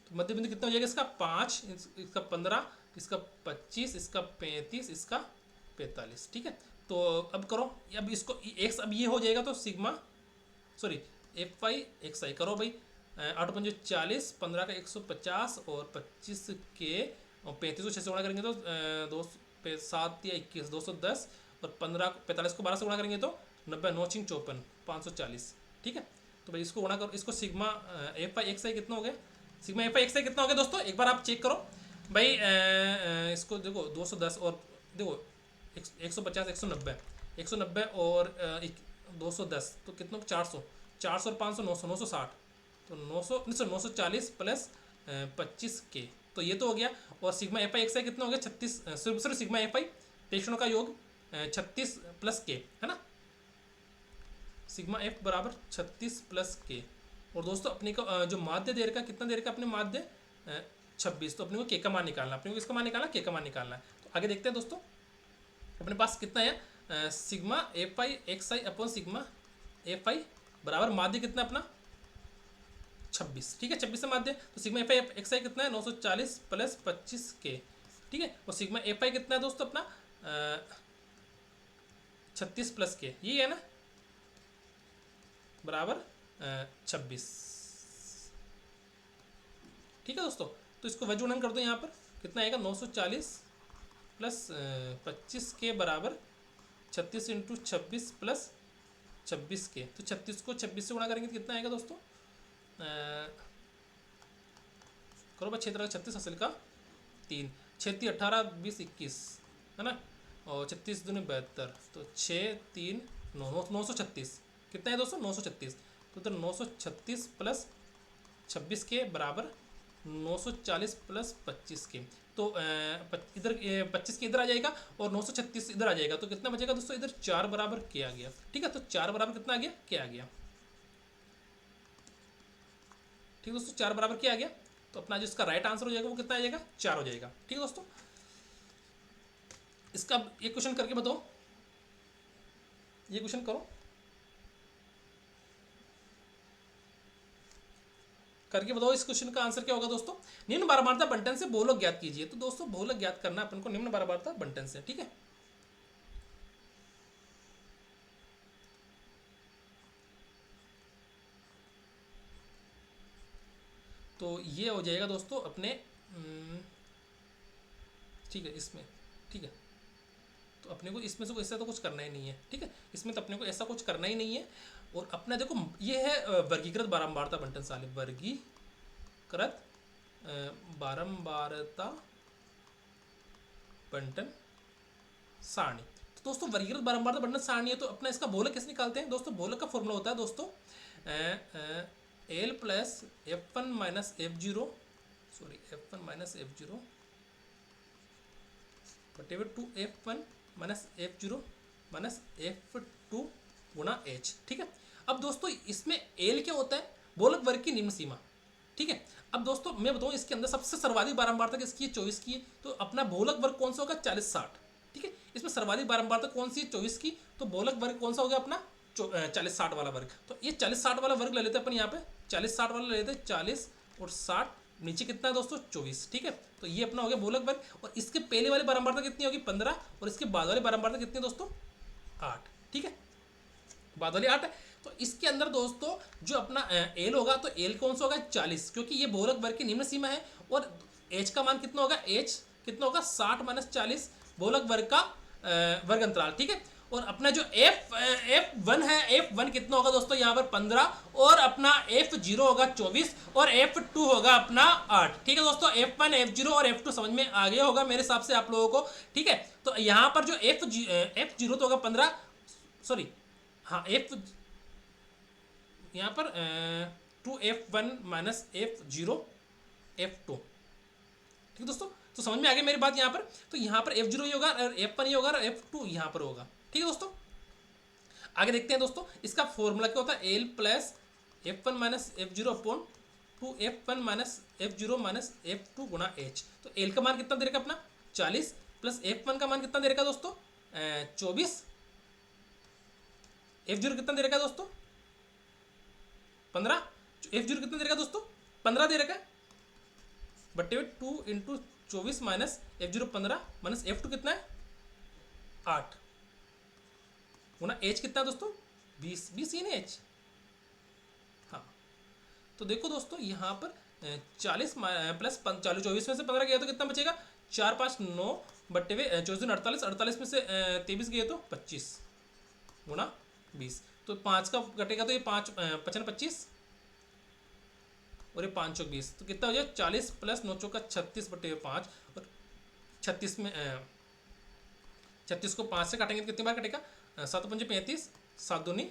तो मध्य बिंदु कितना हो जाएगा इसका 5, इसका 15, इसका 25, इसका 35, इसका 45। ठीक है, तो अब करो, अब इसको एक्स, अब ये हो जाएगा तो sigma, sorry F I X I करो भाई, 8 5 40, 15 का 150 और 25 के और 35 को 6 से गुणा करेंगे तो 7 या 21 210, और 15 45 को 12 से गुणा करेंगे तो 90 9 5 54 540। ठीक है, तो भाई इसको गुणा करो, इसको सिग्मा एफ आई एक्स आई कितना हो गया, सिग्मा एफ आई एक्स आई कितना हो गया दोस्तों, एक बार आप चेक करो भाई, इसको देखो 210 और देखो 150 190 190 और 210 तो कितना 400 400 और 500 900 960, तो 900 940 प्लस 25 के, तो ये तो हो गया। और सिग्मा एफ आई एक्स आई कितना हो गया 36, सिर्फ सिग्मा एफ आई प्रेक्षणों का योग 36 प्लस के है ना, सिग्मा एफ बराबर 36 प्लस के। और दोस्तों अपने को जो माध्य दे रखा कितना दे रखा अपने माध्य 26, तो अपने को के का मान निकालना, अपने को किसका मान निकालना, के का मान निकालना है। तो आगे देखते हैं दोस्तों अपने पास कितना है, sigma F I X I upon sigma F I बराबर माध्य कितना अपना 26। ठीक है, 26 से माध्य, तो सिग्मा एफ आई एक्स आई कितना है 940 प्लस 25 के। ठीक है, और सिग्मा एफ आई कितना है दोस्तों अपना 36 प्लस के, ये है ना बराबर 26। ठीक है दोस्तों, तो इसको वजह गुणन कर दो, यहाँ पर कितना आएगा 940 प्लस 25 के बराबर 36 इंटू 26 प्लस 26 के, तो 36 को 26 से गुणा करेंगे तो कितना आएगा दोस्तों, करो भाई 6 36 हासिल का 3 6 18 20 21 है ना, और 36 दूनी 72, तो 6 3 9 936 कितना है दोस्तों 936, तो इधर 936 प्लस 26 के बराबर 940 प्लस 25 के, तो इधर 25 के इधर आ जाएगा और 936 इधर आ जाएगा, तो कितना बचेगा दोस्तों इधर 4 बराबर के आ गया। ठीक है, तो 4 बराबर कितना आ गया, के आ गया। ठीक है दोस्तों, 4 बराबर क्या आ गया, तो अपना जो इसका राइट आंसर हो जाएगा वो कितना आ जाएगा 4 हो जाएगा। ठीक है दोस्तों, इसका एक क्वेश्चन करके बताओ, ये क्वेश्चन करो। करके बताओ इस क्वेश्चन का आंसर क्या होगा दोस्तों। निम्न बारंबारता बंटन से बहुलक ज्ञात कीजिए। तो दोस्तों बहुलक ज्ञात करना अपन को निम्न बारंबारता बंटन से, ठीक है। तो ये हो जाएगा दोस्तों अपने ठीक है इसमें, ठीक है। तो अपने को इसमें से ऐसा तो कुछ करना ही नहीं है, ठीक है। इसमें तो अपने को ऐसा कुछ करना ही नहीं है। और अपना देखो ये है वर्गीकृत बारंबारता बंटन साले, वर्गीकृत बारंबारता बंटन सारणी। तो दोस्तों वर्गीकृत बारंबारता बंटन सारणी है, तो अपना इसका बहुलक कैसे निकालते हैं दोस्तों। बहुलक का फॉर्मूला होता है दोस्तों L plus F one minus F zero, sorry F one minus F zero बटेवर two F one minus F zero minus F two गुणा एच, ठीक है। अब दोस्तों इसमें एल क्या होता है, बहुलक वर्ग की निम्न सीमा, ठीक है। अब दोस्तों मैं बताऊं इसके अंदर सबसे सर्वाधिक बारंबारता किसकी है, 24 की है। तो अपना बहुलक वर्ग कौन सा होगा, 40-60, ठीक है। इसमें सर्वाधिक बारंबारता कौन सी है, 24 की। तो बहुलक वर्ग कौन सा हो गया अपना 40-60 वाला वर्ग। तो ये 40-60 वाला वर्ग ले लेते हैं अपन यहाँ पे, 40-60 वाला ले लेते हैं, 40 और 60 नीचे कितना है दोस्तों 24, ठीक है। तो ये अपना हो गया बहुलक वर्ग। और इसके पहले वाली बारंबारता कितनी होगी 15, और इसके बाद वाली बारंबारता कितनी है दोस्तों 8, ठीक है। बाद वाली 8 है। तो इसके अंदर दोस्तों जो अपना एल होगा, तो एल कौन सा होगा 40, क्योंकि ये बहुलक वर्ग की निम्न सीमा है। और एच का मान कितना होगा, एच कितना होगा 60 माइनस 40 बहुलक वर्ग का वर्ग अंतराल, ठीक है। और अपना जो एफ वन है, एफ वन कितना होगा दोस्तों यहाँ पर 15, और अपना एफ जीरो होगा 24, और एफ टू होगा अपना 8, ठीक है दोस्तों। एफ वन एफ जीरो और एफ टू समझ में आ गया होगा मेरे हिसाब से आप लोगों को, ठीक है। तो यहाँ पर जो एफ जीरो तो होगा 15, सॉरी हाँ एफ यहाँ पर 2f1 minus F zero F two, ठीक है दोस्तों। तो समझ में आ गई मेरी बात यहाँ पर। तो यहाँ पर एफ जीरो ही होगा और एफ वन ही होगा और एफ टू यहाँ पर होगा, ठीक है दोस्तों। आगे देखते हैं दोस्तों, इसका फॉर्मूला क्या होता है, L plus F one minus F zero upon 2f1 minus F zero minus F two गुणा एच। तो एल का मान कितना दे रखा अपना 40, प्लस एफ वन का मान कितना दे रखा दोस्तों 24, एफ जीरो कितना दे रखा है दोस्तों 15, एफ जीरो कितना दे रखा दोस्तों 15 दे रखा है, बट्टे 2 into 24 minus F zero 15 minus F to कितना है 8 गुना एच कितना है दोस्तों 20 ही नहीं एच। हाँ तो देखो दोस्तों यहाँ पर 40 प्लस 40, 24 में से 15 गया तो कितना बचेगा 4 5 9 बट्टे हुए 24 48, 48 में से 23 गए तो 25 गुना 20। तो 5 का कटेगा तो ये 5 55 25 और ये 5 चौक 20, तो कितना हो जाएगा 40 प्लस 9 चौक का 36 बटे 5, और 36 में 36 को 5 से काटेंगे तो कितनी बार कटेगा 7 पंजे 35, 7 दूनी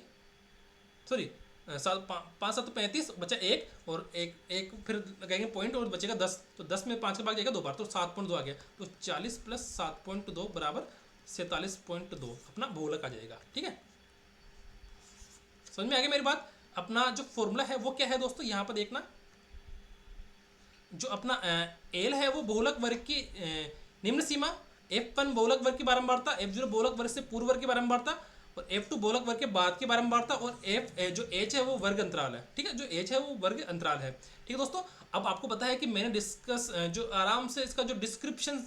सॉरी 5 7 35 बचा 1 और एक फिर लगाएंगे पॉइंट और बचेगा 10, तो 10 में 5 के भाग जाएगा 2 बार, तो 7.2 आ गया। तो 40 प्लस 7.2 बराबर 47.2 अपना बहुलक आ जाएगा, ठीक है। समझ में आ गया मेरी बात। अपना जो फॉर्मूला है वो क्या है दोस्तों, यहाँ पर देखना जो अपना एल है वो बहुलक वर्ग की निम्न सीमा, F1 बहुलक वर्ग की बारंबारता, F0 बहुलक वर्ग से पूर्व वर्ग की बारंबारता, और F2 बहुलक वर्ग के बाद की बारंबारता, और जो H है वो वर्ग अंतराल है, ठीक है। जो H है वो वर्ग अंतराल है, ठीक है दोस्तों। अब आपको पता है कि मैंने डिस्कस जो आराम से इसका जो डिस्क्रिप्शन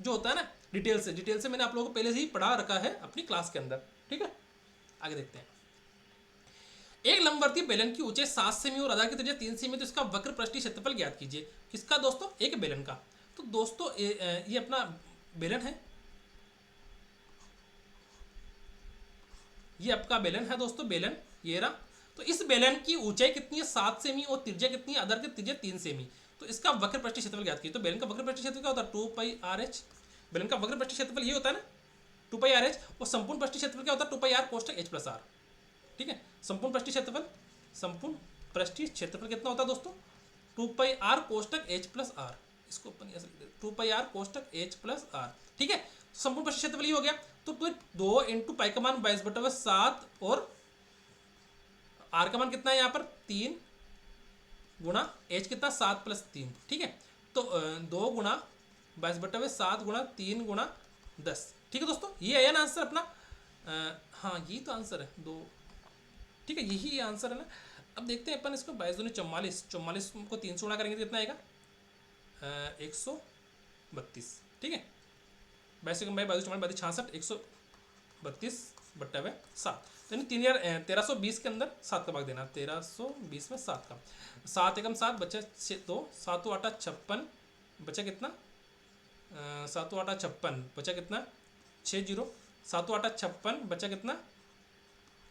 जो होता है ना डिटेल से मैंने आप लोगों को पहले से ही पढ़ा रखा है अपनी क्लास के अंदर, ठीक है। आगे देखते हैं। एक लंबवर्तीय बेलन की ऊंचाई 7 सेमी और आधार की त्रिज्या 3 सेमी, तो इसका वक्र पृष्ठीय क्षेत्रफल ज्ञात कीजिए। किसका दोस्तों, एक बेलन का। तो दोस्तों ये अपना बेलन है, ये आपका बेलन है दोस्तों, बेलन ये रहा। तो इस बेलन की ऊंचाई कितनी है 7 सेमी और त्रिज्या कितनी है, आधार की त्रिज्या 3 सेमी। तो इसका वक्र पृष्ठीय क्षेत्रफल ज्ञात कीजिए। तो बेलन का वक्र पृष्ठीय क्षेत्रफल क्या होता है 2 पाई आर एच। बेलन का वक्र पृष्ठीय क्षेत्रफल ये होता है ना 2 पाई आर एच, और संपूर्ण पृष्ठीय क्षेत्रफल क्या होता है 2 पाई आर कोष्ठक एच प्लस आर, ठीक है। संपूर्ण पृष्ठीय क्षेत्रफल कितना होता है दोस्तों 2 पाई आर कोष्ठक एच प्लस आर, इसको अपन ऐसे लिख देते 2 पाई आर कोष्ठक एच प्लस आर, ठीक है। संपूर्ण पृष्ठीय क्षेत्रफल ये हो गया। तो 2 इंटू पाई का मान 22/7 और आर का मान कितना है यहाँ पर 3 गुणा एच कितना 7 प्लस 3, ठीक है। तो 2 गुणा 22/7 गुणा 3 गुणा 10, ठीक है दोस्तों। ये है ना आंसर अपना, हाँ यही तो आंसर है 2, ठीक है, यही आंसर है ना। अब देखते हैं अपन इसको 22×44, 44 को 3 से गुणा करेंगे तो कितना आएगा 132, ठीक है। 22×44 66, 132/7, तो यानी 1320 के अंदर 7 का भाग देना, 1320 में 7 का, 7 एकम 7 बचा 2, 7 8 56 बचा कितना 7 8 56 बचा कितना 60, 7 8 56 बचा कितना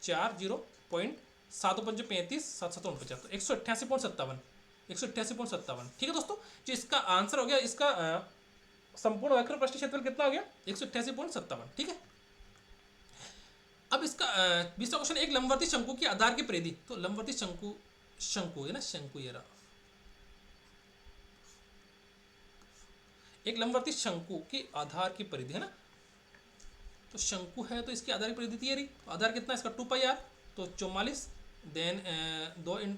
40 7 5 35, 7 7 49, तो 188.57, 188.57, ठीक है दोस्तों। जो इसका आंसर हो गया, इसका संपूर्ण वक्र पृष्ठ क्षेत्रफल कितना हो गया 188.57, ठीक है। अब इसका 20वां क्वेश्चन, एक लंबवर्ती शंकु की आधार की परिधि, तो लंबवर्ती शंकु, शंकु है ना, शंकु ये रहा, एक लंबवर्ती शंकु की आधार की परिधि है ना, तो शंकु है तो इसकी आधार की परिधि ये रही, आधार कितना इसका 2πr, तो 44, देन 2 ×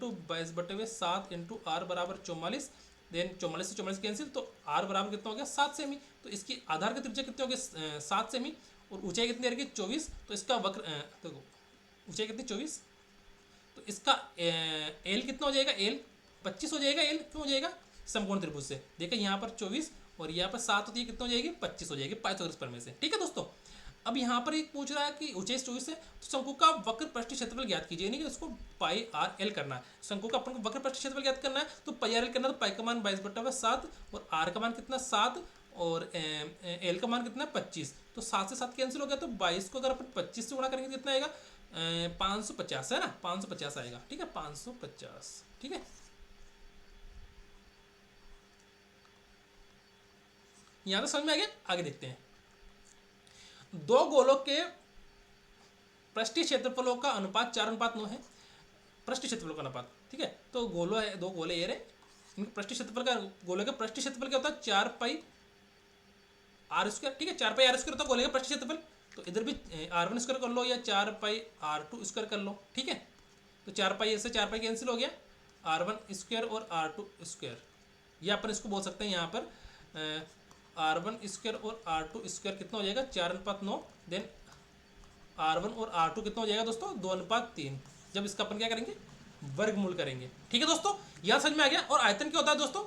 22/7 × r बराबर 44, देन 44 से 44 कैंसिल, तो r बराबर कितना हो गया 7 सेमी, तो इसकी आधार की त्रिज्या कितनी हो गई 7 सेमी, और ऊंचाई कितनी रहेगी 24, तो इसका वक्र देखो ऊंचाई कितनी 24, तो इसका एल कितना हो जाएगा, एल 25 हो जाएगा, एल क्यों हो जाएगा समकोण त्रिभुज से, देखिए यहाँ पर 24 और यहाँ पर 7 होती है, कितना हो जाएगी 25 हो जाएगी पाइथागोरस प्रमेय से, ठीक है दोस्तों। अब यहाँ पर एक पूछ रहा है कि ऊंचाई 24 है, तो शंकु का वक्र पृष्ठ क्षेत्रफल ज्ञात कीजिए, नहीं कि उसको πr करना है, शंकु का अपन को वक्र पृष्ठ क्षेत्रफल ज्ञात करना है, तो πr करना, तो पाई का मान 22/7 और r का मान कितना 7 और एल का मान कितना 25, तो 7 से 7 कैंसिल हो गया, तो 22 को अगर अपन 25 से गुणा करेंगे तो कितना आएगा 550 है ना, 550 आएगा, ठीक है 550, ठीक है। यहाँ तो समझ में आ गया, आगे देखते हैं। दो गोलों के पृष्ठीय क्षेत्रफलों का अनुपात 4:9 है, पृष्ठीय क्षेत्रफलों का अनुपात, ठीक है। तो गोलो है, दो गोले ये रहे, इनके पृष्ठीय क्षेत्रफल का, गोले का पृष्ठीय क्षेत्रफल क्या होता है 4πr², ठीक है 4πr² होता है गोले का पृष्ठीय क्षेत्रफल, तो इधर भी r1² कर लो या 4πr2² कर लो, ठीक है। तो 4π से 4π कैंसिल हो गया, r1² और r2², या अपन इसको बोल सकते हैं यहाँ पर r1² और r2² कितना हो जाएगा 4:9, देन r1 और r2 कितना हो जाएगा दोस्तों 2:3, जब इसका अपन क्या करेंगे वर्गमूल करेंगे, ठीक है दोस्तों, यह समझ में आ गया। और आयतन क्या होता है दोस्तों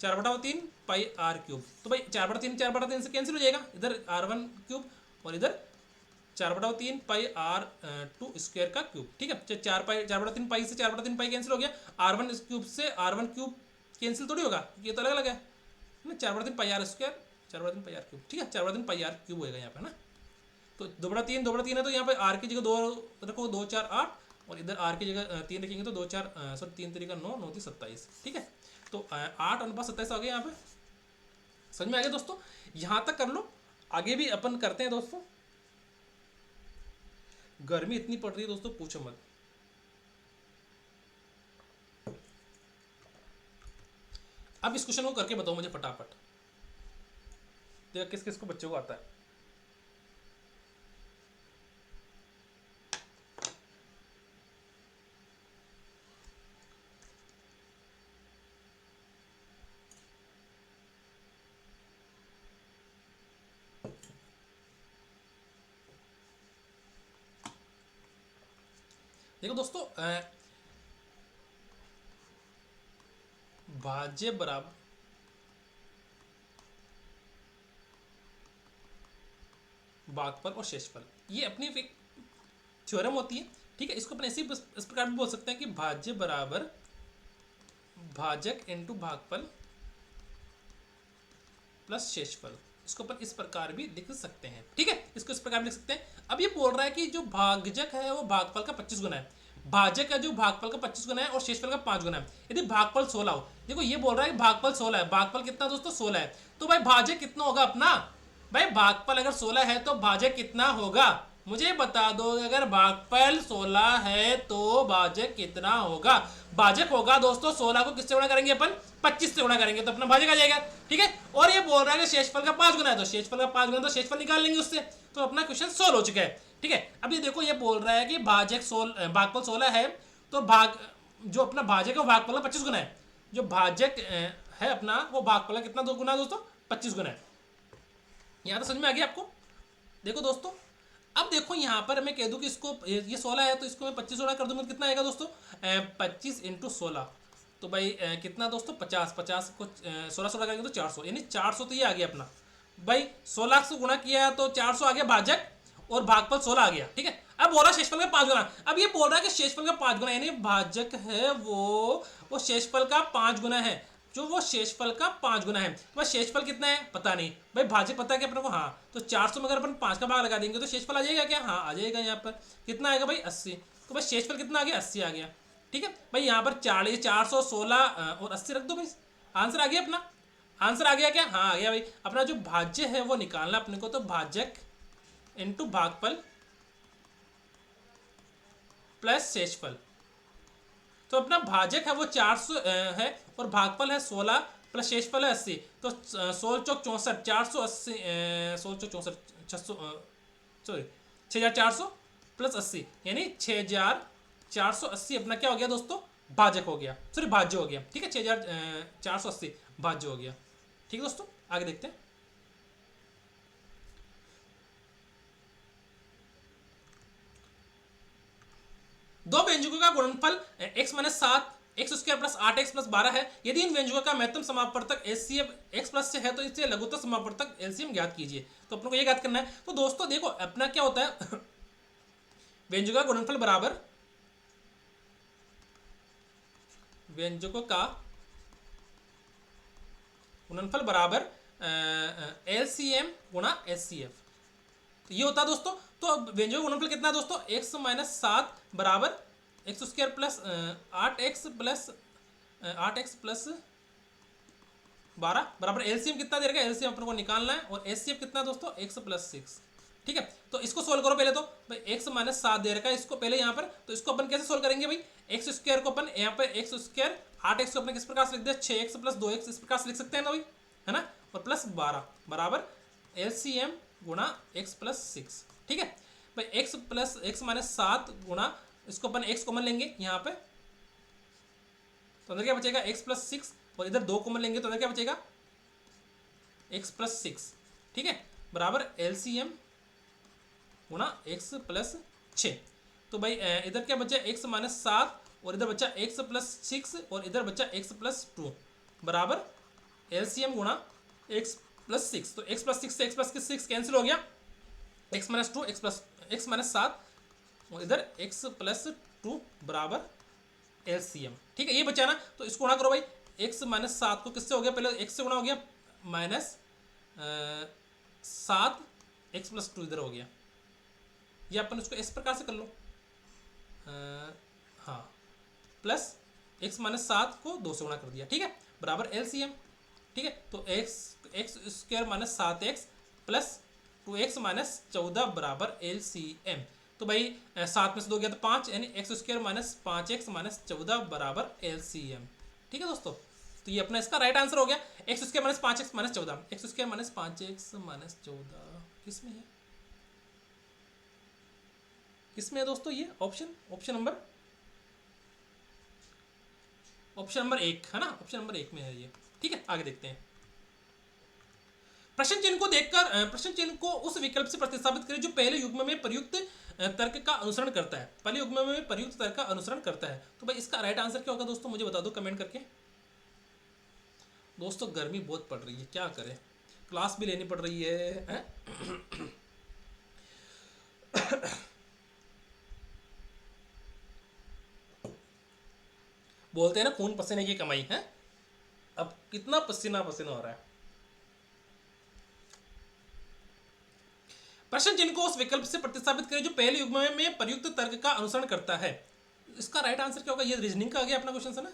4/3 πr³, तो भाई 4/3 से कैंसिल हो जाएगा, इधर r1³ और इधर 4/3 πr2² का क्यूब, ठीक है। 4/3 पाई से 4/3 पाई कैंसिल हो गया, r1³ से r1³ कैंसिल थोड़ी होगा, ये तो अलग अलग है, 4/3 πr², 4/3 πr³, ठीक है 4/3 πr³ होएगा यहाँ पे ना, तो 2/3 है, तो यहाँ पे r की जगह 2 रखो, 2 4 8, और इधर r की जगह 3 रखेंगे तो 2 4 3 3 9 9 3 27, ठीक है। तो 8:27 आ गया यहाँ पे, समझ में आ गया दोस्तों, यहाँ तक कर लो, आगे भी अपन करते हैं दोस्तों। गर्मी इतनी पड़ रही है दोस्तों पूछो मत। अब इस क्वेश्चन को करके बताओ मुझे फटाफट, देखो किस किस को बच्चों को आता है। देखो दोस्तों भाज्य बराबर भागफल और शेषफल, ये अपनी एक थ्योरम होती है, ठीक है। इसको अपन ऐसे ही इस प्रकार भी बोल सकते हैं कि भाज्य बराबर भाजक इनटू भागफल प्लस शेषफल, इसको अपन इस प्रकार भी लिख सकते हैं, ठीक है, इसको इस प्रकार लिख सकते हैं। अब ये बोल रहा है कि जो भाजक है वो भागफल का 25 गुना है, भाजक का जो भागफल का 25 गुना है और शेषफल का 5 गुना है। यदि भागफल 16 हो, देखो ये बोल रहा है कि भागफल 16 है, भागफल कितना दोस्तों 16 है, तो भाई भाजक कितना होगा अपना, भाई भागफल अगर 16 है तो भाजक कितना होगा मुझे बता दो, अगर भागफल 16 है तो भाजक कितना होगा। भाजक होगा दोस्तों 16 को किससे गुणा करेंगे अपन 25 से गुणा करेंगे तो अपना भाजक आ जाएगा, ठीक है। और ये बोल रहा है कि शेषफल का 5 गुना है, तो शेषफल का 5 गुना तो शेषफल निकाल लेंगे उससे, तो अपना क्वेश्चन सोल्व हो चुका है, ठीक है। अब ये देखो ये बोल रहा है कि भागफल 16 है, तो जो अपना भाजक है वो भागफल का 25 गुना है, जो भाजक है अपना वो भागफल का कितना 2 गुना दोस्तों 25 गुना है। यहाँ तो समझ में आ गया आपको। देखो दोस्तों अब देखो यहाँ पर मैं कह दूँ कि इसको ये 16 है तो इसको मैं 25 गुणा कर दूंगा तो कितना आएगा दोस्तों, 25 इंटू 16, तो भाई कितना दोस्तों 50, 50 को 16 16 करेंगे तो 400, यानी 400 तो ये आ गया अपना भाई। 16 से गुणा किया तो 400 आ गया भाजक, और भागफल 16 आ गया। ठीक है, अब बोला शेषफल का 5 गुना, अब ये बोल रहा है कि शेषफल का 5 गुना, यानी भाजक है वो शेषफल का 5 गुना है, जो वो शेषफल का 5 गुना है। तो भाई शेषफल कितना है पता नहीं, भाई भाजक पता है कि अपने को, हाँ तो 400 में अगर अपन 5 का भाग लगा देंगे तो शेषफल आ जाएगा क्या, हाँ आ जाएगा। यहाँ पर कितना आएगा भाई 80, तो भाई शेषफल कितना आ गया 80 आ गया। ठीक है भाई, यहाँ पर 40 416 और 80 रख दो भाई, आंसर आ गया अपना। आंसर आ गया क्या, हाँ आ गया भाई। अपना जो भाज्य है वो निकालना अपने को, तो भाजक इंटू भागफल प्लस शेषफल। तो अपना भाजक है वो 400 है, और भागफल है 16 प्लस शेषफल है 80, तो 16 चौक 64, 480, 16 चौक 64, 600 सॉरी 6400 प्लस 80, यानी 6480 अपना क्या हो गया दोस्तों, भाजक हो गया, सॉरी भाज्य हो गया। ठीक है, 6480 भाज्य हो गया। ठीक है दोस्तों, आगे देखते हैं। दो व्यंजकों का गुणनफल x minus 7 x square plus 8x plus 12 है। यदि इन व्यंजकों का महत्तम समापवर्तक एलसीएम x प्लस से है तो इससे लघुत्तम समापवर्तक एलसीएम ज्ञात कीजिए। तो अपने को ये ज्ञात करना है। तो दोस्तों देखो अपना क्या होता है व्यंजकों का गुणनफल बराबर व्यंजकों का गुणनफल बराबर एलसीएम गुणा एचसीएफ। तो ये होता है दोस्तों। तो व्यंजकों का गुणनफल कितना है दोस्तों, x माइनस 7 बराबर x square plus 8x plus 12 बराबर एलसीएम कितना दे रखा है, एलसीएम अपने को निकालना है, और एचसीएफ कितना है दोस्तों x प्लस 6। ठीक है, तो इसको सोल्व करो पहले। तो भाई x माइनस 7 दे रखा है इसको पहले यहाँ पर, तो इसको अपन कैसे सोल्व करेंगे भाई, एक्स स्क्वायर को अपन यहाँ पर एक्स स्क्वायर 8x को अपने किस प्रकार से लिख दे, 6x प्लस 2x इस प्रकार से लिख सकते हैं ना भाई, है ना, और प्लस 12 बराबर एलसीएम गुणा x प्लस 6। ठीक है भाई, x माइनस 7 गुणा इसको अपन x कॉमन लेंगे यहाँ पे, तो अंदर क्या बचेगा x प्लस 6, और इधर 2 कॉमन लेंगे तो अंदर क्या बचेगा x प्लस 6। ठीक है, बराबर एलसीएम गुणा x प्लस 6। तो भाई इधर क्या बचा x माइनस 7, और इधर बचा x प्लस 6, और इधर बचा x प्लस 2 बराबर एलसीएम गुणा x प्लस 6। तो x प्लस 6 से x प्लस 6 कैंसिल हो गया, x माइनस 2 x माइनस 7, और इधर x प्लस 2 बराबर एलसीएम। ठीक है, ये बचा ना, तो इसको गुणा करो भाई, x माइनस 7 को किससे हो गया, पहले x से गुणा हो गया, माइनस 7 x प्लस 2 इधर हो गया, ये अपन इसको इस प्रकार से कर लो, हाँ प्लस x माइनस 7 को 2 से गुणा कर दिया। ठीक है, बराबर एलसीएम। ठीक है, तो x square minus 7x plus 2x minus 14 बराबर एलसीएम। तो भाई 7 में से 2 गया तो 5, यानी x square minus 5x minus 14 बराबर एलसीएम। ठीक है दोस्तों, तो ये अपना इसका राइट आंसर हो गया, x square minus 5x minus 14, x square minus 5x minus 14 किस में है, किस में है दोस्तों, ये ऑप्शन नंबर 1 है ना, ऑप्शन नंबर 1 में है ये। ठीक है, आगे देखते हैं। प्रश्न चिन्ह को देखकर प्रश्न चिन्ह को उस विकल्प से प्रतिस्थापित करें जो पहले युग्म में प्रयुक्त तर्क का अनुसरण करता है, पहले युग्म में प्रयुक्त तर्क का अनुसरण करता है। तो भाई इसका राइट आंसर क्या होगा दोस्तों, मुझे बता दो कमेंट करके। दोस्तों गर्मी बहुत पड़ रही है, क्या करें, क्लास भी लेनी पड़ रही है? बोलते हैं ना खून पसीने की कमाई है, अब कितना पसीना पसीना हो रहा है। प्रश्न चिन्ह को उस विकल्प से प्रतिस्थापित करें जो पहले युग्म में प्रयुक्त तर्क का अनुसरण करता है। इसका राइट आंसर क्या होगा, ये रीजनिंग का आ गया अपना क्वेश्चन है ना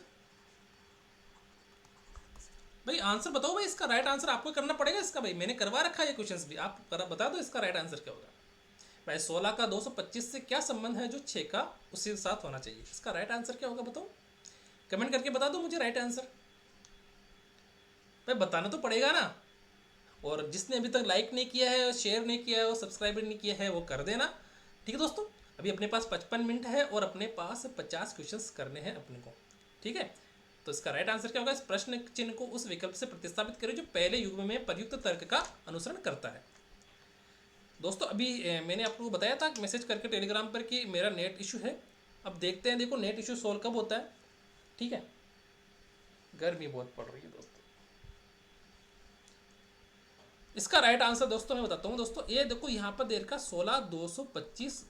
भाई। आंसर बताओ भाई, इसका राइट आंसर आपको करना पड़ेगा इसका भाई, मैंने करवा रखा है ये क्वेश्चन भी, आप बता दो इसका राइट आंसर क्या होगा भाई। 16 का 225 से क्या संबंध है जो 6 का उसके साथ होना चाहिए, इसका राइट आंसर क्या होगा बताओ, कमेंट करके बता दो मुझे राइट आंसर भाई, बताना तो पड़ेगा ना। और जिसने अभी तक लाइक नहीं किया है, शेयर नहीं किया है और सब्सक्राइब नहीं किया है वो कर देना। ठीक है दोस्तों, अभी अपने पास 55 मिनट है और अपने पास 50 क्वेश्चंस करने हैं अपने को। ठीक है, तो इसका राइट आंसर क्या होगा, इस प्रश्न चिन्ह को उस विकल्प से प्रतिस्थापित करें जो पहले युग्म में प्रयुक्त तर्क का अनुसरण करता है। दोस्तों अभी मैंने आपको बताया था मैसेज करके टेलीग्राम पर कि मेरा नेट इशू है। अब देखते हैं, देखो नेट इशू सॉल्व कब होता है। ठीक है, गर्मी बहुत पड़ रही है दोस्तों। इसका राइट आंसर दोस्तों मैं बताता हूँ दोस्तों, ये देखो यहाँ पर देर का 16 225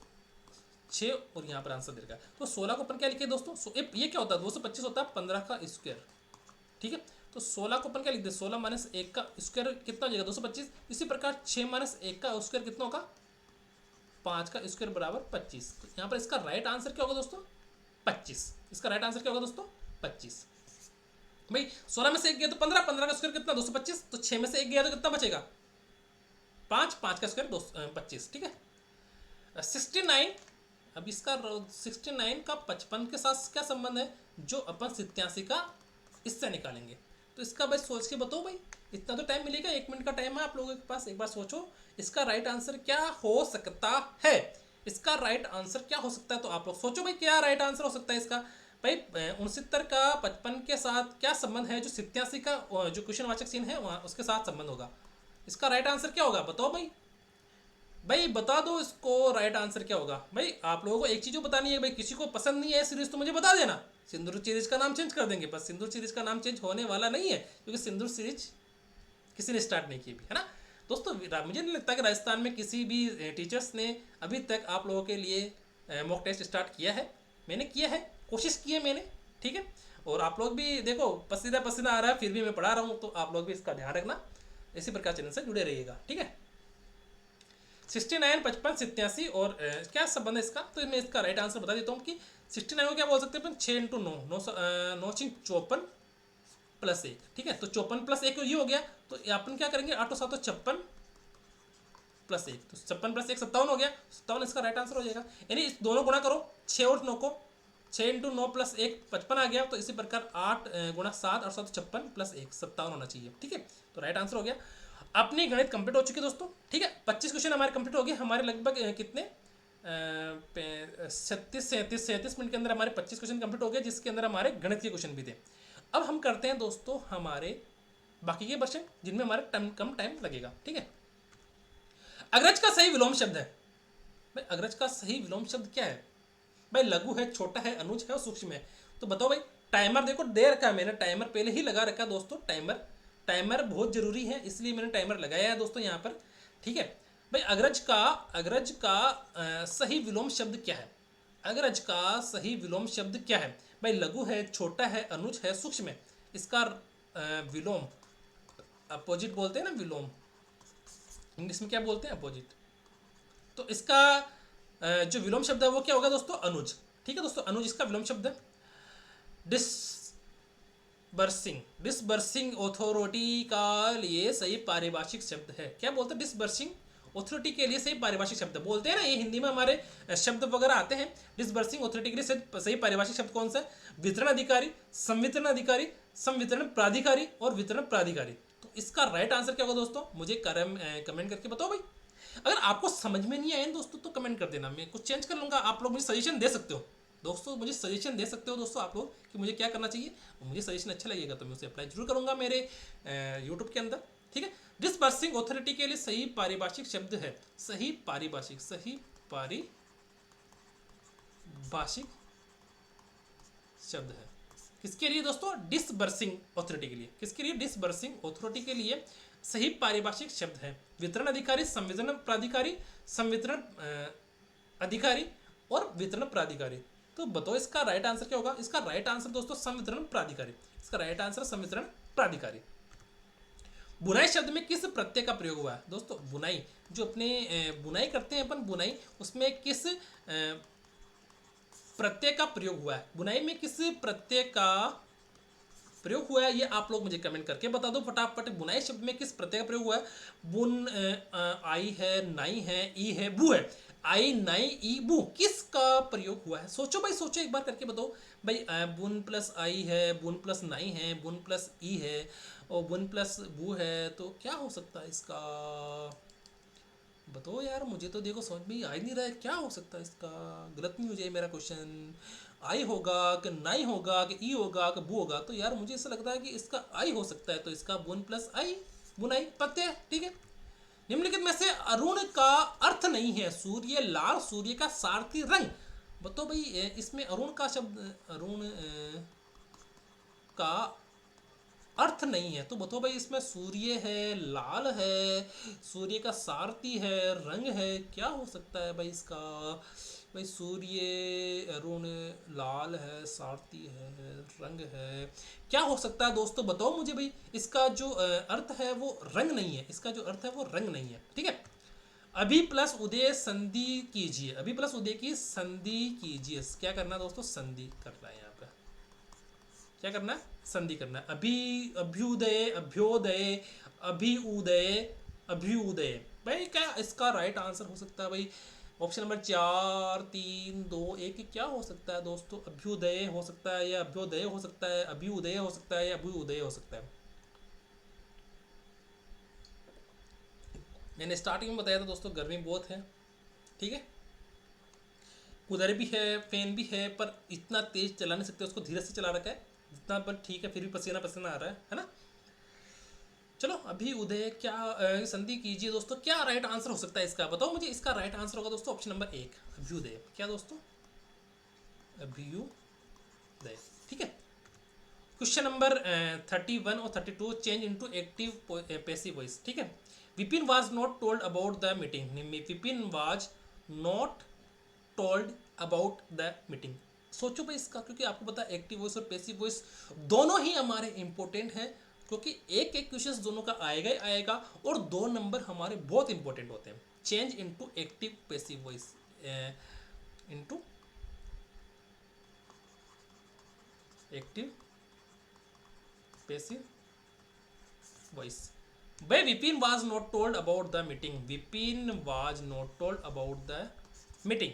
6 और यहाँ पर आंसर दे रखा है। तो 16 को अपन क्या लिखे दोस्तों, ये क्या होता है 225 होता है 15 का स्क्वायर। ठीक है, तो 16 को अपन क्या लिख दे, 16 माइनस 1 का स्क्वायर कितना हो जाएगा 225। इसी प्रकार 6 माइनस 1 का स्क्वायर कितना होगा, 5 का स्क्वायर बराबर 25। तो यहाँ पर इसका राइट आंसर क्या होगा दोस्तों, 25। इसका राइट आंसर क्या होगा दोस्तों, 25। भाई 16 में से 1 गया तो 15, 15 का स्क्वायर कितना 225, तो 6 में से 1 गया तो कितना बचेगा 5, 5 का स्क्वायर 25। ठीक है, 69। अब इसका 69 का 55 के साथ क्या संबंध है, जो अपन 87 का इससे निकालेंगे। तो इसका भाई सोच के बताओ भाई, इतना तो टाइम मिलेगा, 1 मिनट का टाइम है आप लोगों के पास। एक बार सोचो इसका राइट आंसर क्या हो सकता है। इसका राइट आंसर क्या हो सकता है, तो आप लोग सोचो भाई क्या राइट आंसर हो सकता है इसका। भाई 69 का 55 के साथ क्या संबंध है, जो 87 का जो क्वेश्चन वाचक चिन्ह है वहाँ उसके साथ संबंध होगा। इसका राइट आंसर क्या होगा बताओ भाई, भाई बता दो इसको राइट आंसर क्या होगा। भाई आप लोगों को एक चीज़ बतानी है, भाई किसी को पसंद नहीं है सीरीज तो मुझे बता देना, सिंदूर सीरीज का नाम चेंज कर देंगे। बस सिंदूर सीरीज का नाम चेंज होने वाला नहीं है, क्योंकि सिंदूर सीरीज किसी ने स्टार्ट नहीं की अभी, है ना दोस्तों। मुझे नहीं लगता कि राजस्थान में किसी भी टीचर्स ने अभी तक आप लोगों के लिए मॉक टेस्ट स्टार्ट किया है। मैंने किया है, कोशिश की है मैंने। ठीक है, और आप लोग भी देखो पसीना पसीना आ रहा है फिर भी मैं पढ़ा रहा हूँ, तो आप लोग भी इसका ध्यान रखना, इसी प्रकार चैनल से जुड़े रहिएगा। ठीक है, 69 55 87 और क्या संबंध है इसका, तो मैं इसका राइट आंसर बता देता हूँ कि 69 को क्या बोल सकते हैं अपन, 6 इंटू 9, 9 54 प्लस 1। ठीक है, तो 54 प्लस 1 ये हो गया, तो अपन क्या करेंगे 8 7 56 प्लस 1, तो 56 प्लस 1 57 हो गया, 57 इसका राइट आंसर हो जाएगा। यानी इस दोनों गुणा करो 6 और 9 को, 6 इंटू 9 प्लस 1 55 आ गया। तो इसी प्रकार 8 गुणा 7 और 7 56 प्लस 1 57 होना चाहिए। ठीक है, तो राइट आंसर हो गया। अपनी गणित कंप्लीट हो चुकी है दोस्तों। ठीक है, 25 क्वेश्चन हमारे कंप्लीट हो गए। हमारे लगभग कितने 37 मिनट के अंदर हमारे 25 क्वेश्चन कंप्लीट हो गए, जिसके अंदर हमारे गणित के क्वेश्चन भी थे। अब हम करते हैं दोस्तों हमारे बाकी के क्वेश्चन जिनमें हमारे कम टाइम लगेगा। ठीक है, अग्रज का सही विलोम शब्द है। भाई अग्रज का सही विलोम शब्द क्या है, भाई लघु है, छोटा है, अनुज है और सूक्ष्म है। तो बताओ भाई, टाइमर देखो दे रखा है मैंने, टाइमर पहले ही लगा रखा है दोस्तों। टाइमर बहुत जरूरी है, इसलिए मैंने टाइमर लगाया है दोस्तों यहाँ पर। ठीक है भाई, अग्रज का सही विलोम शब्द क्या है। अग्रज का सही विलोम शब्द क्या है, भाई लघु है, छोटा है, अनुज है, सूक्ष्म है। इसका विलोम अपोजिट बोलते हैं ना, विलोम इंग्लिश में क्या बोलते हैं, अपोजिट। तो इसका जो विलोम शब्द है वो क्या होगा दोस्तों, अनुज। ठीक है दोस्तों, अनुज इसका विलोम शब्द है। डिसबर्सिंग ऑथोरिटी का लिए सही पारिभाषिक शब्द है। क्या बोलते हैं, डिसबर्सिंग ऑथोरिटी के लिए सही पारिभाषिक शब्द बोलते हैं ना, ये हिंदी में हमारे शब्द वगैरह आते हैं। डिसबर्सिंग ऑथोरिटी के लिए सही पारिभाषिक शब्द कौन सा है, वितरण अधिकारी, संवितरण अधिकारी, संवितरण प्राधिकारी और वितरण प्राधिकारी। तो इसका राइट आंसर क्या होगा दोस्तों, मुझे कमेंट करके बताओ भाई। अगर आपको समझ में नहीं आए दोस्तों तो कमेंट कर देना, मैं कुछ चेंज कर लूँगा। आप लोग मुझे सजेशन दे सकते हो दोस्तों, मुझे सजेशन दे सकते हो दोस्तों आप लोग कि मुझे क्या करना चाहिए। मुझे सजेशन अच्छा लगेगा तो मैं उसे अप्लाई जरूर करूँगा मेरे यूट्यूब के अंदर। ठीक है, डिसबर्सिंग ऑथोरिटी के लिए सही पारिभाषिक शब्द है, सही पारिभाषिक शब्द है किसके लिए दोस्तों, डिसबर्सिंग ऑथोरिटी के लिए। किसके लिए, डिसबर्सिंग ऑथोरिटी के लिए सही पारिभाषिक शब्द है वितरण अधिकारी, संवितरण प्राधिकारी, संवितरण अधिकारी और वितरण प्राधिकारी। तो बताओ इसका राइट आंसर क्या होगा। इसका राइट आंसर दोस्तों संवितरण प्राधिकारी। इसका राइट आंसर संवितरण प्राधिकारी। बुनाई शब्द में किस प्रत्यय का प्रयोग हुआ है दोस्तों, बुनाई जो अपने बुनाई करते हैं अपन, बुनाई उसमें किस प्रत्यय का प्रयोग हुआ है, बुनाई में किस प्रत्यय का प्रयोग हुआ है, ये आप लोग मुझे कमेंट करके बता दो फटाफट। बुनाई शब्द में किस प्रत्यय का प्रयोग हुआ है, बुन आई है, नाई है, ई है, बू है। आई नाई ई बू किसका प्रयोग हुआ है, सोचो भाई, सोचो एक बार करके बताओ भाई। बुन प्लस आई है, बुन प्लस नाई है, बुन प्लस ई है और बुन प्लस बू है, तो क्या हो सकता है इसका, बताओ यार। मुझे तो देखो समझ में आ ही नहीं रहा है क्या हो सकता है इसका। गलत नहीं हो जाए मेरा क्वेश्चन, आई होगा कि नाई होगा कि ई होगा कि बू होगा। तो यार मुझे ऐसा लगता है कि इसका आई हो सकता है, तो इसका बुन प्लस आई, बुनाई प्रत्यय। ठीक है, निम्नलिखित में से अरुण का अर्थ नहीं है। सूर्य लाल, सूर्य का सारथी रंग। बताओ भाई इसमें अरुण का शब्द, अरुण का अर्थ नहीं है, तो बताओ भाई इसमें सूर्य है, लाल है, सूर्य का सारथी है, रंग है, क्या हो सकता है भाई इसका? भाई सूर्य, अरुण, लाल है, सारथी है, रंग है, क्या हो सकता है दोस्तों? बताओ मुझे भाई। इसका जो अर्थ है वो रंग नहीं है, इसका जो अर्थ है वो रंग नहीं है। ठीक है, अभी प्लस उदय संधि कीजिए, अभी प्लस उदय की संधि कीजिए। क्या करना है दोस्तों? संधि करना है यहाँ पे। क्या करना है? संधि करना है। अभी, अभ्युदय, अभ्योदय, अभिउदय, अभ्युदय। भाई क्या इसका राइट आंसर हो सकता है भाई? ऑप्शन नंबर 4, 3, 2, 1 क्या हो सकता है दोस्तों? अभ्युदय हो सकता है, या अभ्योदय हो सकता है, अभिउदय हो सकता है, या अभ्युदय हो सकता है। मैंने स्टार्टिंग में बताया था दोस्तों, गर्मी बहुत है। ठीक है, कूलर भी है, फैन भी है, पर इतना तेज चला नहीं सकते, उसको धीरे से चला रखा है जितना, पर ठीक है, फिर भी पसीना पसीना आ रहा है ना। चलो, अभी उदय क्या संधि कीजिए दोस्तों। क्या राइट आंसर हो सकता है इसका? बताओ मुझे। इसका राइट आंसर होगा दोस्तों ऑप्शन नंबर 1, अभ्युदय। क्या दोस्तों? अभ्युदय। ठीक है। क्वेश्चन नंबर 31 और 32, change into active passive voice. ठीक है। Vipin was not told about the meeting. Vipin was not told about the meeting. सोचो भाई इसका, क्योंकि आपको पता है एक्टिव वॉइस और पैसिव वॉइस दोनों ही हमारे इंपॉर्टेंट हैं, क्योंकि एक एक क्वेश्चन दोनों का आएगा ही आएगा, और 2 नंबर हमारे बहुत इंपॉर्टेंट होते हैं। Change into active passive voice, into active passive voice. भाई Vipin was not told about the meeting. Vipin was not told about the meeting.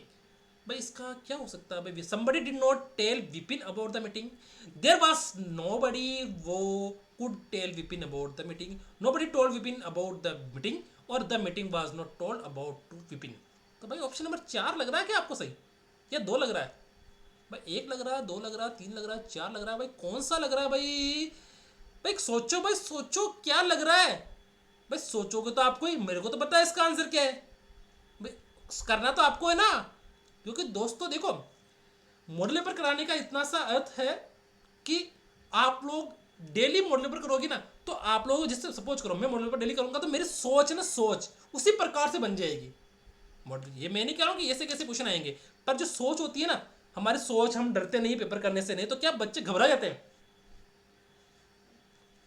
भाई इसका क्या हो सकता है? भाई somebody did not tell Vipin about the meeting. There was nobody वो could tell Vipin about the meeting. Nobody told Vipin about the meeting, और the meeting was not told about to Vipin. तो भाई ऑप्शन नंबर 4 लग रहा है क्या आपको सही, या 2 लग रहा है? भाई 1 लग रहा है, 2 लग रहा है, 3 लग रहा है, 4 लग रहा है। भाई कौन सा लग रहा है भाई? भाई सोचो, भाई सोचो क्या लग रहा है। भाई सोचोगे तो आपको ही, मेरे को तो पता है इसका आंसर क्या है। भाई करना तो आपको है ना, क्योंकि दोस्तों देखो, मॉडल पेपर कराने का इतना सा अर्थ है कि आप लोग डेली मॉडल पेपर करोगे ना, तो आप लोग जिससे सपोज करो मैं मॉडल पेपर डेली करूंगा, तो मेरी सोच ना, सोच उसी प्रकार से बन जाएगी। मॉडल, ये मैं नहीं कह रहा हूँ कि ऐसे कैसे क्वेश्चन आएंगे, पर जो सोच होती है ना हमारी सोच, हम डरते नहीं पेपर करने से, नहीं तो क्या बच्चे घबरा जाते हैं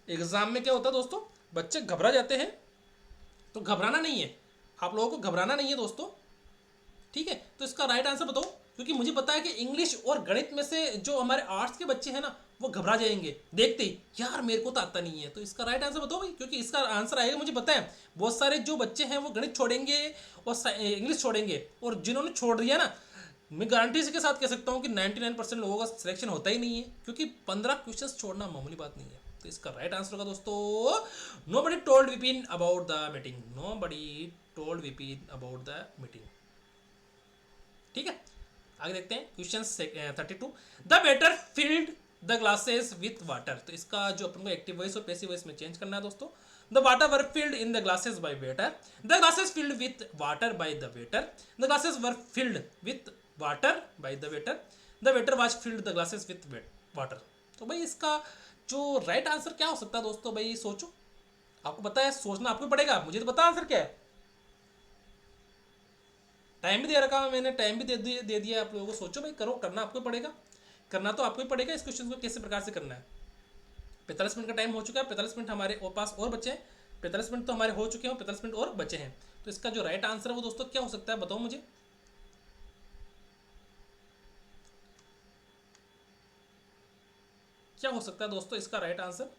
एग्जाम में। क्या होता है दोस्तों, बच्चे घबरा जाते हैं। तो घबराना नहीं है, आप लोगों को घबराना नहीं है दोस्तों। ठीक है, तो इसका राइट आंसर बताओ, क्योंकि मुझे पता है कि इंग्लिश और गणित में से जो हमारे आर्ट्स के बच्चे हैं ना, वो घबरा जाएंगे देखते ही, यार मेरे को तो आता नहीं है। तो इसका राइट आंसर बताओ भाई, क्योंकि इसका आंसर आएगा मुझे पता है। बहुत सारे जो बच्चे हैं वो गणित छोड़ेंगे और इंग्लिश छोड़ेंगे, और जिन्होंने छोड़ दिया ना, मैं गारंटी के साथ कह सकता हूँ कि 99% लोगों का सिलेक्शन होता ही नहीं है, क्योंकि 15 क्वेश्चन छोड़ना मामूली बात नहीं है। तो इसका राइट आंसर होगा दोस्तों, nobody told Vipin about the meeting. Nobody told Vipin about the meeting. ठीक है, आगे देखते हैं question 32। The waiter filled the glasses with water. तो इसका जो अपन को एक्टिव वॉइस और पैसिव वॉइस में चेंज करना है दोस्तों। The water were filled in the glasses by waiter. The glasses filled with water by the waiter. The glasses were filled with water by the waiter. The waiter was field the glasses with water. तो भाई इसका जो राइट आंसर क्या हो सकता है दोस्तों? भाई सोचो, आपको पता है, सोचना आपको पड़ेगा, मुझे तो पता आंसर क्या है। टाइम भी दे रखा है मैंने, टाइम भी दे दिया आप लोगों को। सोचो भाई, करो, करना आपको पड़ेगा, करना तो आपको ही पड़ेगा। इस क्वेश्चन को कैसे प्रकार से करना है। 45 मिनट का टाइम हो चुका है, 45 मिनट हमारे पास और बचे हैं। 45 मिनट तो हमारे हो चुके हैं, 45 मिनट और बचे हैं। तो इसका जो राइट आंसर है वो दोस्तों क्या हो सकता है, बताओ मुझे। क्या हो सकता है दोस्तों इसका राइट आंसर?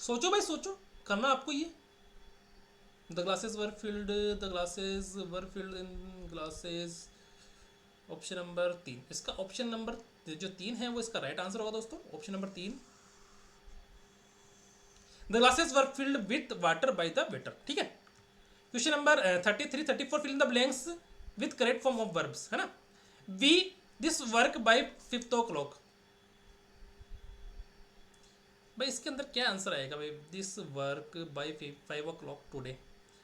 सोचो भाई, सोचो, करना आपको ये। The glasses were field, the glasses were filled in glasses. Option number 3, इसका ऑप्शन नंबर जो 3 है वो इसका राइट आंसर होगा दोस्तों, option number 3। The glasses were filled with water by the waiter. ठीक है, question number 33, 34, fill in the blanks with correct form of verbs, है ना। We this work by 5 o'clock। भाई इसके अंदर क्या आंसर आएगा भाई? This work by 5 o'clock today,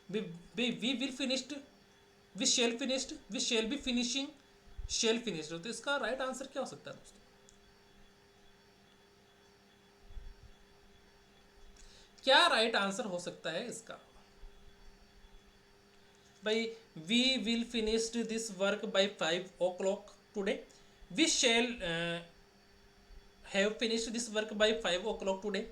we will finished, we shall finished, we shall be finishing, shall finished. तो इसका राइट आंसर क्या हो सकता है दोस्तों? क्या राइट आंसर हो सकता है इसका भाई? We will finished this work by 5 o'clock today, we shall have finished this work by 5 o'clock today,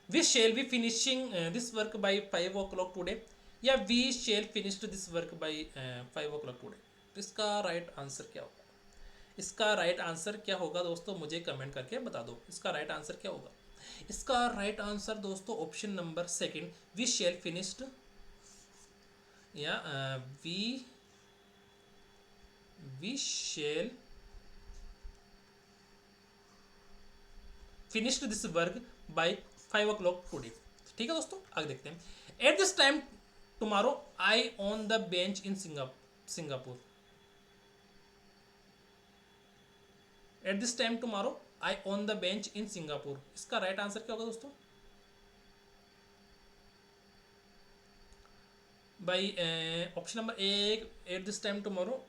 we shall be finishing this work by 5 o'clock today, या we shall finish this work by 5 o'clock today। तो इसका राइट आंसर क्या होगा? इसका राइट आंसर क्या होगा दोस्तों? मुझे कमेंट करके बता दो इसका राइट आंसर क्या होगा। इसका राइट आंसर दोस्तों option number second, we shall finished, या we shall finished this work by 5 o'clock today. ठीक है दोस्तों, आगे देखते हैं। At this time tomorrow I on the bench in Singapore, at this time tomorrow I on the bench in Singapore. इसका राइट आंसर क्या होगा दोस्तों? भाई option number A, at this time tomorrow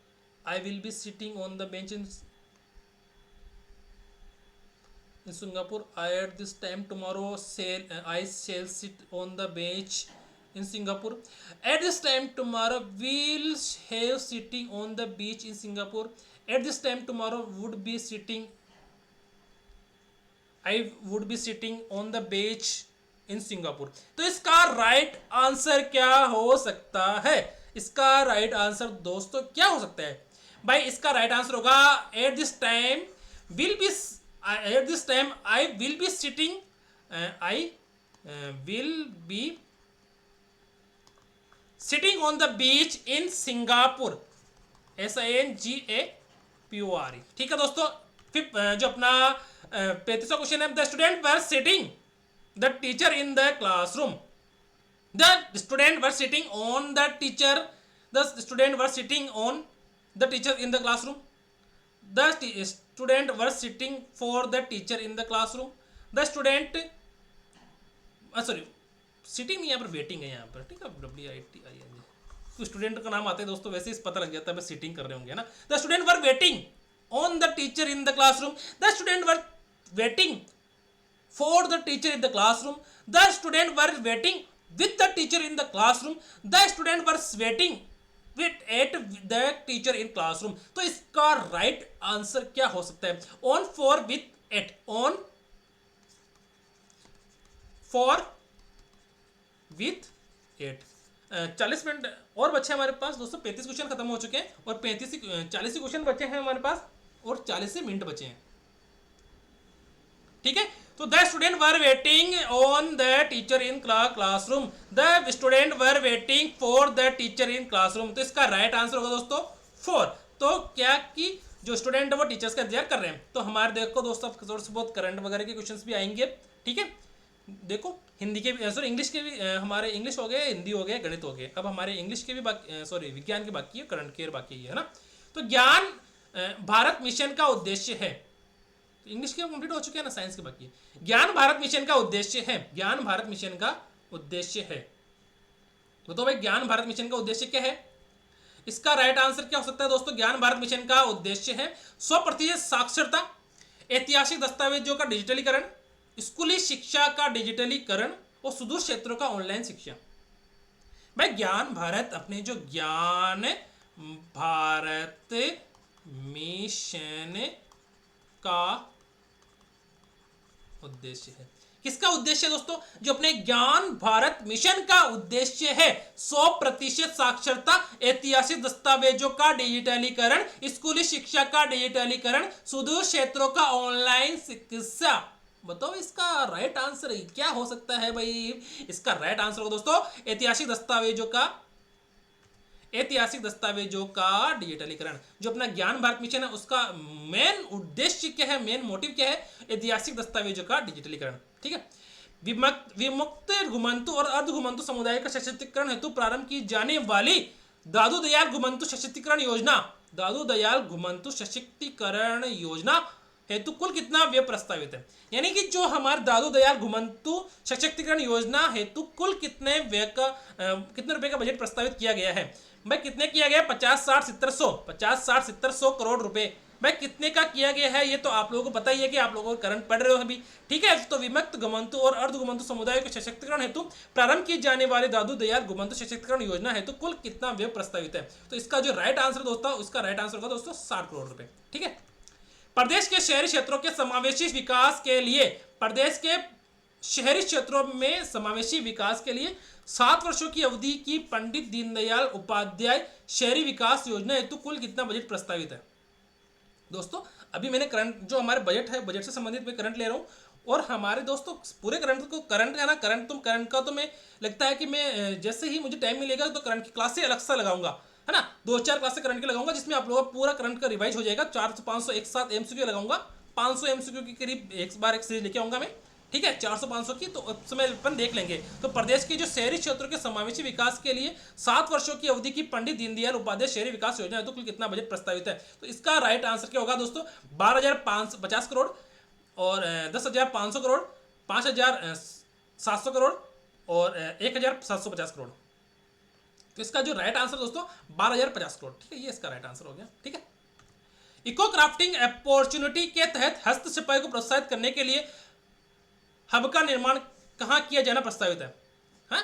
I will be sitting on the bench in Singapore. At this time tomorrow, I shall sit on the bench in Singapore. At this time tomorrow, we'll have sitting on the beach in Singapore. At this time tomorrow, I would be sitting on the beach in Singapore. तो इसका राइट आंसर क्या हो सकता है? इसका राइट आंसर दोस्तों क्या हो सकता है भाई? इसका राइट आंसर होगा eight this time will be, at this time I will be sitting, I will be sitting on the beach in Singapore, SINGAPORE। ठीक है दोस्तों, फिर जो अपना 35वां क्वेश्चन है, the student were sitting the teacher in the classroom, the student were sitting on the teacher, the student were sitting on the teacher in the classroom, the student were sitting for the teacher in the classroom, the student sorry sitting नहीं, यहाँ पर वेटिंग है यहाँ पर। ठीक है, WITING, तो स्टूडेंट का नाम आता है दोस्तों, वैसे ही पता लग जाता है बस सिटिंग कर रहे होंगे ना। The student were waiting on the teacher in the classroom, the student were waiting for the teacher in the classroom, the student were waiting with the teacher in the classroom, the student were waiting with at the teacher in classroom. तो इसका राइट आंसर क्या हो सकता है? On, for, with at, on, for, with at. 40 minute और बचे हमारे पास दोस्तों, 35 क्वेश्चन खत्म हो चुके हैं और 40 क्वेश्चन बचे हैं हमारे पास और 40 मिनट बचे हैं। ठीक है, तो the student were waiting on the teacher in classroom, the student were waiting for the teacher in classroom. तो इसका राइट आंसर होगा दोस्तों 4। तो क्या कि जो स्टूडेंट है वो टीचर्स का इंतजार कर रहे हैं। तो हमारे देखो दोस्तों, थोड़े से बहुत करंट वगैरह के क्वेश्चंस भी आएंगे। ठीक है, देखो हिंदी के भी, सॉरी इंग्लिश के भी, हमारे इंग्लिश हो गए, हिंदी हो गए, गणित हो गए। अब हमारे इंग्लिश के भी बाकी, सॉरी विज्ञान के बाकी है, करंट केयर बाकी है ना। तो ज्ञान भारत मिशन का उद्देश्य है, इंग्लिश के कंप्लीट हो चुके हैं ना, साइंस के बाकी है। ज्ञान भारत मिशन का उद्देश्य है, ज्ञान भारत मिशन का उद्देश्य है। तो भाई ज्ञान भारत मिशन का उद्देश्य क्या है? इसका राइट आंसर क्या हो सकता है दोस्तों? ज्ञान भारत मिशन का उद्देश्य है 100% साक्षरता, ऐतिहासिक दस्तावेजों का डिजिटलीकरण, स्कूली शिक्षा का डिजिटलीकरण और सुदूर क्षेत्रों का ऑनलाइन शिक्षा। भाई ज्ञान भारत अपने जो ज्ञान भारत मिशन का उद्देश्य है। किसका उद्देश्य है दोस्तों? जो अपने ज्ञान भारत मिशन का उद्देश्य है 100% साक्षरता, ऐतिहासिक दस्तावेजों का डिजिटलीकरण, स्कूली शिक्षा का डिजिटलीकरण, सुदूर क्षेत्रों का ऑनलाइन शिक्षा। बताओ इसका राइट आंसर क्या हो सकता है भाई? इसका राइट आंसर होगा दोस्तों ऐतिहासिक दस्तावेजों का डिजिटलीकरण। जो अपना ज्ञान भारत मिशन है उसका मेन उद्देश्य क्या है, मेन मोटिव क्या है? ऐतिहासिक दस्तावेजों का डिजिटलीकरण। ठीक है, विमुक्त घुमंतु और अर्ध घुमंतु समुदाय का सशक्तिकरण हेतु प्रारंभ की जाने वाली दादू दयाल घुमंतु सशक्तिकरण योजना, दादू दयाल घुमंतु सशक्तिकरण योजना हेतु कुल कितना व्यय प्रस्तावित है। यानी कि जो हमारे दादू दयाल घुमंतु सशक्तिकरण योजना हेतु कुल कितने व्यय का कितने रुपए का बजट प्रस्तावित किया गया है। भाई कितने किया गया है? 50 60 70 100 करोड़ रुपए। भाई कितने का किया गया है ये तो आप लोगों को पता ही है कि आप लोगों को करंट पढ़ रहे हो अभी। ठीक है, तो विमुक्त घुमंतु और अर्ध घुमंतु समुदाय के सशक्तिकरण हेतु प्रारंभ की जाने वाले दादू दयाल घुमंतु सशक्तिकरण योजना हेतु कुल कितना व्यय प्रस्तावित है। तो इसका जो राइट आंसर दोस्तों, उसका राइट आंसर होगा दोस्तों 60 करोड़ रुपए। ठीक है, प्रदेश के शहरी क्षेत्रों के समावेशी विकास के लिए, प्रदेश के शहरी क्षेत्रों में समावेशी विकास के लिए 7 वर्षों की अवधि की पंडित दीनदयाल उपाध्याय शहरी विकास योजना हेतु कुल कितना बजट प्रस्तावित है। दोस्तों अभी मैंने करंट जो हमारे बजट है, बजट से संबंधित मैं करंट ले रहा हूँ, और हमारे दोस्तों पूरे करंट को, करंट है ना, करंट का तो मैं लगता है कि मैं जैसे ही मुझे टाइम मिलेगा तो करंट की क्लासे अलग सा लगाऊंगा, है ना, 2-4 क्लासे करंट की लगाऊंगा जिसमें आप लोगों का पूरा करंट का रिवाइज हो जाएगा। 400-500 एक साथ एमसीक्यू लगाऊंगा, 500 एमसीक्यू के करीब एक बार एक सीरीज लेके आऊंगा मैं। ठीक है, 400-500 की तो उस समय अपन देख लेंगे। तो प्रदेश के जो शहरी क्षेत्रों के समावेशी विकास के लिए 7 वर्षों की अवधि की पंडित दीनदयाल उपाध्याय शहरी विकास योजना है तो कुल कितना बजट प्रस्तावित है। तो इसका राइट आंसर क्या होगा दोस्तों? 12,550 करोड़ और 10,500 करोड़, 5,700 करोड़ और 1,750 करोड़। तो इसका जो राइट आंसर दोस्तों 12,050 करोड़। ठीक है, ये इसका राइट आंसर हो गया। ठीक है, इको क्राफ्टिंग अपॉर्चुनिटी के तहत हस्त छपाई को प्रोत्साहित करने के लिए हब का निर्माण कहाँ किया जाना प्रस्तावित है। हाँ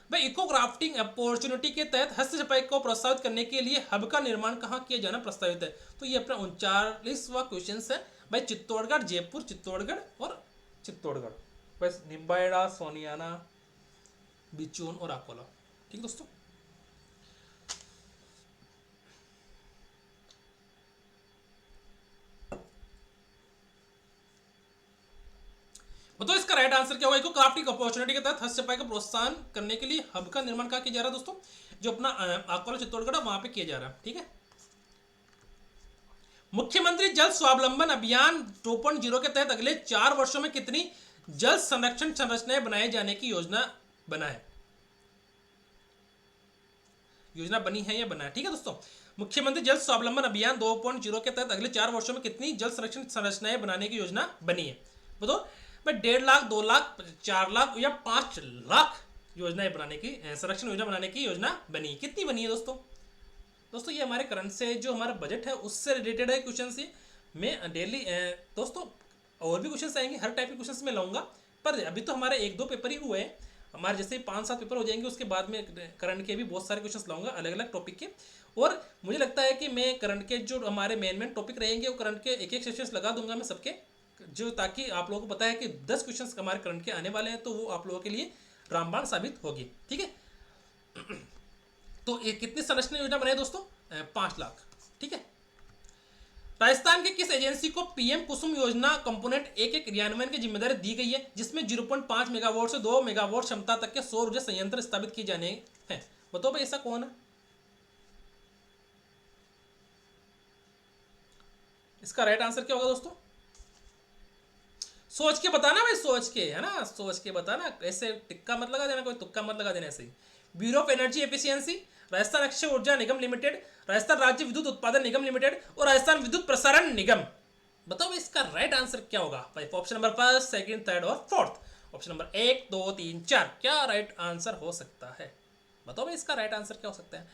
भाई, इको क्राफ्टिंग अपॉर्चुनिटी के तहत हस्त छपाई को प्रोत्साहित करने के लिए हब का निर्माण कहाँ किया जाना प्रस्तावित है। तो ये अपना 39वां क्वेश्चन है भाई। चित्तौड़गढ़, जयपुर, चित्तौड़गढ़ और चित्तौड़गढ़, बस निम्बाहेड़ा, सोनियाना, बिचून और अकोला। ठीक दोस्तों, तो इसका राइट आंसर क्या होगा? इको क्राफ्टिंग अपॉर्चुनिटी के तहत हस्त छपाई का प्रोत्साहन करने के लिए हब का निर्माण कहाँ किया जा रहा है दोस्तों? जो अपना अकोला चित्तौड़गढ़ वहां पे किया जा रहा है। ठीक है, मुख्यमंत्री जल स्वावलंबन अभियान 2.0 के तहत अगले 4 वर्षों में कितनी जल संरक्षण संरचनाएं बनाए जाने की योजना बना है? योजना बनी है या बना है? ठीक है दोस्तों, मुख्यमंत्री जल स्वावलंबन अभियान 2.0 के तहत अगले 4 वर्षों में कितनी जल संरक्षण संरचनाएं बनाने की योजना बनी है? बताओ भाई। 1.5 लाख, 2 लाख, 4 लाख या 5 लाख योजनाएं बनाने की, संरक्षण योजना बनाने की योजना बनी। कितनी बनी है दोस्तों? दोस्तों ये हमारे करंट से जो हमारा बजट है उससे रिलेटेड है क्वेश्चन से। मैं डेली दोस्तों और भी क्वेश्चन आएंगे, हर टाइप के क्वेश्चन मैं लाऊंगा, पर अभी तो हमारे 1-2 पेपर ही हुए हैं। हमारे जैसे 5-7 पेपर हो जाएंगे, उसके बाद में करंट के भी बहुत सारे क्वेश्चंस लाऊंगा अलग अलग टॉपिक के। और मुझे लगता है कि मैं करंट के जो हमारे मेन टॉपिक रहेंगे वो करंट के एक सेशंस लगा दूंगा मैं सबके, जो ताकि आप लोगों को पता है कि 10 क्वेश्चंस हमारे करंट के आने वाले हैं, तो वो आप लोगों के लिए रामबाण साबित होगी। ठीक है, तो ये कितनी संरचना योजना बनाई दोस्तों? 5 लाख। ठीक है, राजस्थान के किस एजेंसी को पीएम कुसुम योजना कंपोनेंट ए के क्रियान्वयन की जिम्मेदारी दी गई है, जिसमें 0.5 मेगावाट से 2 मेगावाट क्षमता तक के सौर ऊर्जा संयंत्र स्थापित किए जाने हैं? बताओ भाई ऐसा कौन है? इसका राइट आंसर क्या होगा दोस्तों? सोच के बताना भाई, सोच के, है ना, सोच के बताना, ऐसे टिक्का मत लगा देना, कोई तुक्का मत लगा देना ऐसे ही। Bureau of energy efficiency, Rajasthan Akshay Urja Nigam limited, Rajasthan राज्य विद्युत उत्पादन निगम लिमिटेड और राजस्थान विद्युत प्रसारण निगम। बताओ भाई इसका राइट आंसर क्या होगा भाई? ऑप्शन नंबर 1, सेकंड, थर्ड और फोर्थ। ऑप्शन नंबर 1, 2, 3, 4 क्या राइट आंसर हो सकता है? बताओ भाई इसका राइट आंसर क्या हो सकता है?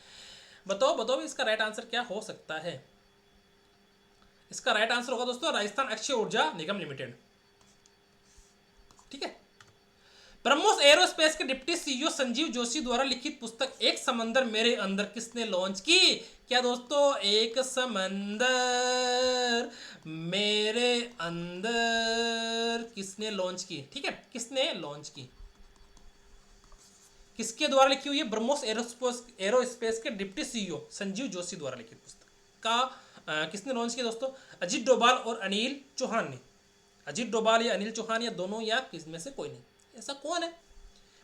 बताओ बताओ भाई इसका राइट आंसर क्या हो सकता है? इसका राइट आंसर होगा दोस्तों राजस्थान अक्षय ऊर्जा निगम लिमिटेड। ठीक है, ब्रह्मोस एरोस्पेस के डिप्टी सीईओ संजीव जोशी द्वारा लिखित पुस्तक एक समंदर मेरे अंदर किसने लॉन्च की? क्या दोस्तों? एक समंदर मेरे अंदर किसने लॉन्च की? ठीक है, किसने लॉन्च की, किसके द्वारा लिखी हुई है? ब्रह्मोस एरोस्पेस के डिप्टी सीईओ संजीव जोशी द्वारा लिखित पुस्तक का किसने लॉन्च किया दोस्तों? अजीत डोभाल और अनिल चौहान ने। अजीत डोभाल या अनिल चौहान या दोनों या किस में से कोई नहीं। ऐसा कौन है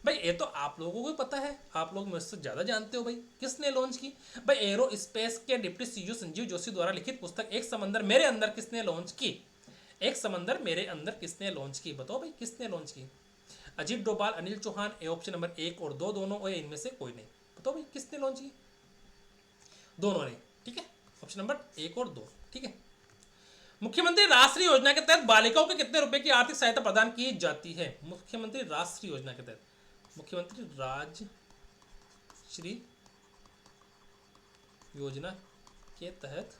भाई? ये तो आप लोगों को पता है, आप लोग मुझसे ज़्यादा जानते हो भाई। किसने लॉन्च की भाई? एरो स्पेस के डिप्टी सीईओ संजीव जोशी द्वारा लिखित पुस्तक एक समंदर मेरे अंदर किसने लॉन्च की? एक समंदर मेरे अंदर किसने लॉन्च की? बताओ भाई किसने लॉन्च की? अजीत डोभाल, अनिल चौहान, ऑप्शन नंबर 1 और 2 दोनों, और इनमें से कोई नहीं। बताओ भाई किसने लॉन्च की? दोनों ने। ठीक है, ऑप्शन नंबर 1 और 2। ठीक है, मुख्यमंत्री राष्ट्रीय योजना के तहत बालिकाओं को कितने रुपए की आर्थिक सहायता प्रदान की जाती है? मुख्यमंत्री राष्ट्रीय योजना के तहत, मुख्यमंत्री राजश्री योजना के तहत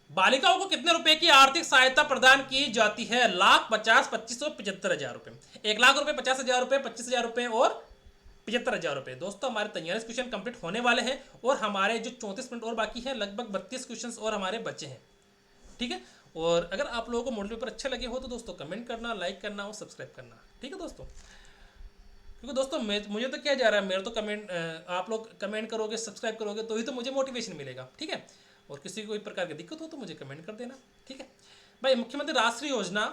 बालिकाओं को कितने रुपए की आर्थिक सहायता प्रदान की जाती है? 1,50,000, 25,000, 75,000 रुपए। 1,00,000 रुपए, 50,000 रुपए, 25,000 रुपए और 75,000 रुपए। दोस्तों हमारे 43 क्वेश्चन कंप्लीट होने वाले हैं और हमारे जो 34 मिनट और बाकी है, लगभग 32 क्वेश्चन और हमारे बचे हैं। ठीक है, और अगर आप लोगों को मॉडल पेपर अच्छे लगे हो तो दोस्तों कमेंट करना, लाइक करना और सब्सक्राइब करना। ठीक है दोस्तों, क्योंकि दोस्तों मुझे तो क्या जा रहा है, मेरा तो कमेंट, आप लोग कमेंट करोगे, सब्सक्राइब करोगे तो ही तो मुझे मोटिवेशन मिलेगा। ठीक है, और किसी को कोई प्रकार की दिक्कत हो तो मुझे कमेंट कर देना। ठीक है भाई, मुख्यमंत्री राष्ट्रीय योजना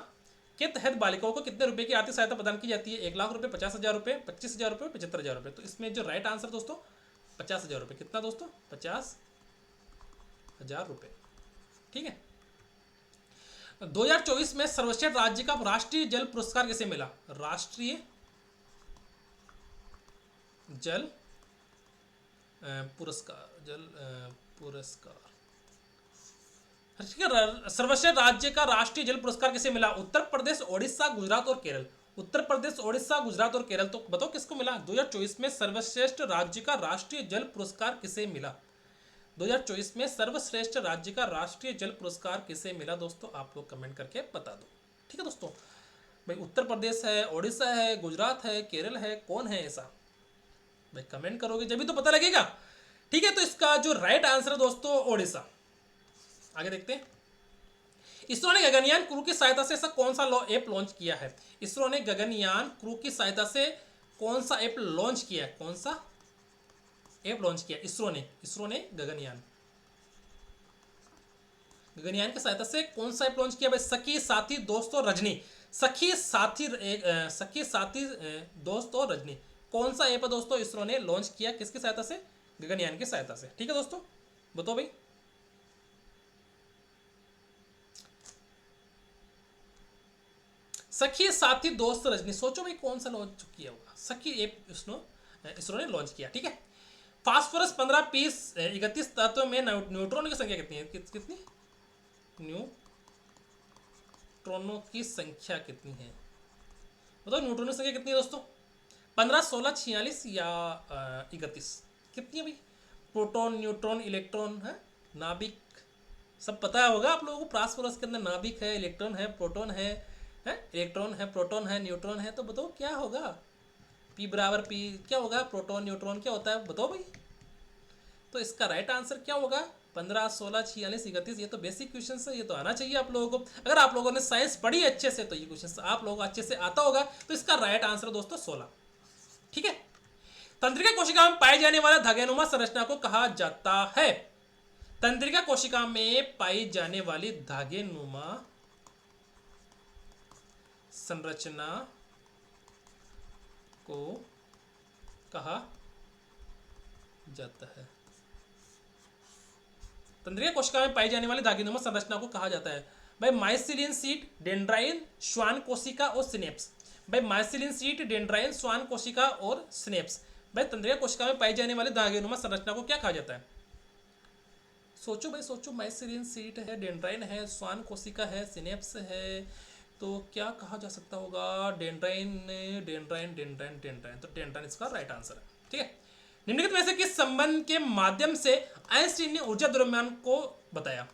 के तहत बालिकाओं को कितने रुपए की आर्थिक सहायता प्रदान की जाती है? 1,00,000 रुपए, 50,000 रुपए, 25,000 रुपए, 75,000 रुपए। तो इसमें जो राइट आंसर दोस्तों 50,000 रुपए। कितना दोस्तों? 50,000 रुपए। ठीक है, 2024 में सर्वश्रेष्ठ राज्य का राष्ट्रीय जल पुरस्कार किसे मिला? राष्ट्रीय जल पुरस्कार सर्वश्रेष्ठ राज्य का राष्ट्रीय जल पुरस्कार किसे मिला? उत्तर प्रदेश, ओडिशा, गुजरात और केरल। उत्तर प्रदेश, ओडिशा, गुजरात और केरल। तो बताओ किसको मिला? 2024 में सर्वश्रेष्ठ राज्य का राष्ट्रीय जल पुरस्कार किसे मिला? 2024 में सर्वश्रेष्ठ राज्य का राष्ट्रीय जल पुरस्कार किसे मिला? दोस्तों आप लोग कमेंट करके बता दो। ठीक है दोस्तों, भाई उत्तर प्रदेश है, ओडिशा है, गुजरात है, केरल है, कौन है ऐसा? भाई कमेंट करोगे जब भी तो पता लगेगा। ठीक है, तो इसका जो राइट आंसर है दोस्तों ओडिशा। आगे देखते हैं, इसरो ने गगनयान क्रू की सहायता से ऐसा कौन सा ऐप लॉन्च किया है? इसरो ने गगनयान क्रू की सहायता से कौन सा ऐप लॉन्च किया है? कौन सा ऐप लॉन्च किया इसरो ने गगनयान की सहायता से कौन सा ऐप लॉन्च किया? भाई सखी, साथी, दोस्त और रजनी। सखी साथी दोस्त और रजनी, कौन सा ऐप है दोस्तों इसरो ने लॉन्च किया? किसकी सहायता से? गगनयान की सहायता से। ठीक है दोस्तों, बताओ भाई। सखी, साथी, दोस्त, रजनी। सोचो भाई कौन सा लॉन्च किया होगा? सखी ऐप इसरो ने लॉन्च किया। ठीक है, फास्फोरस 15 पीस 31 तत्व में न्यूट्रॉन की संख्या कितनी है? कितनी न्यूट्रॉनों की संख्या कितनी है? बताओ न्यूट्रॉन की संख्या कितनी है दोस्तों? 15, 16, 46 या 31? कितनी है भाई? प्रोटॉन, न्यूट्रॉन, इलेक्ट्रॉन है, नाभिक, सब पता होगा आप लोगों को। फास्फोरस के अंदर नाभिक है, इलेक्ट्रॉन है, प्रोटॉन है, इलेक्ट्रॉन है, प्रोटॉन है, न्यूट्रॉन है। तो बताओ क्या होगा? P बराबर P क्या होगा? प्रोटॉन, न्यूट्रॉन क्या होता है? बताओ भाई। तो इसका राइट आंसर क्या होगा? 15, 16, 46, 31। ये तो बेसिक क्वेश्चन है, ये तो आना चाहिए आप लोगों को। अगर आप लोगों ने साइंस पढ़ी अच्छे से तो ये क्वेश्चन आप लोगों को अच्छे से आता होगा। तो इसका राइट आंसर दोस्तों 16। ठीक है, तंत्रिका कोशिका में पाई जाने वाला धागेनुमा संरचना को कहा जाता है? तंत्रिका कोशिका में पाई जाने वाली धागेनुमा संरचना को कहा जाता है? तंत्रिका कोशिका में पाई जाने वाली धागेनुमा संरचना को कहा जाता है? भाई माइसिलिन सीट, डेंड्राइन, श्वान कोशिका और सिनेप्स। भाई माइसिलिन सीट, डेंड्राइन, श्वान कोशिका और सिनेप्स। भाई तंत्रिका कोशिका में पाई जाने वाली धागेनुमा संरचना को क्या कहा जाता है? सोचो भाई सोचो, माइसिलिन सीट है, डेंड्राइन है, श्वान कोशिका है, सिनेप्स है, तो क्या कहा जा सकता होगा? डेंड्राइन। तो डेंड्राइन इसका राइट आंसर है। ठीक है, निम्नलिखित में से किस संबंध के माध्यम से आइंस्टीन ने ऊर्जा द्रव्यमान को बताया?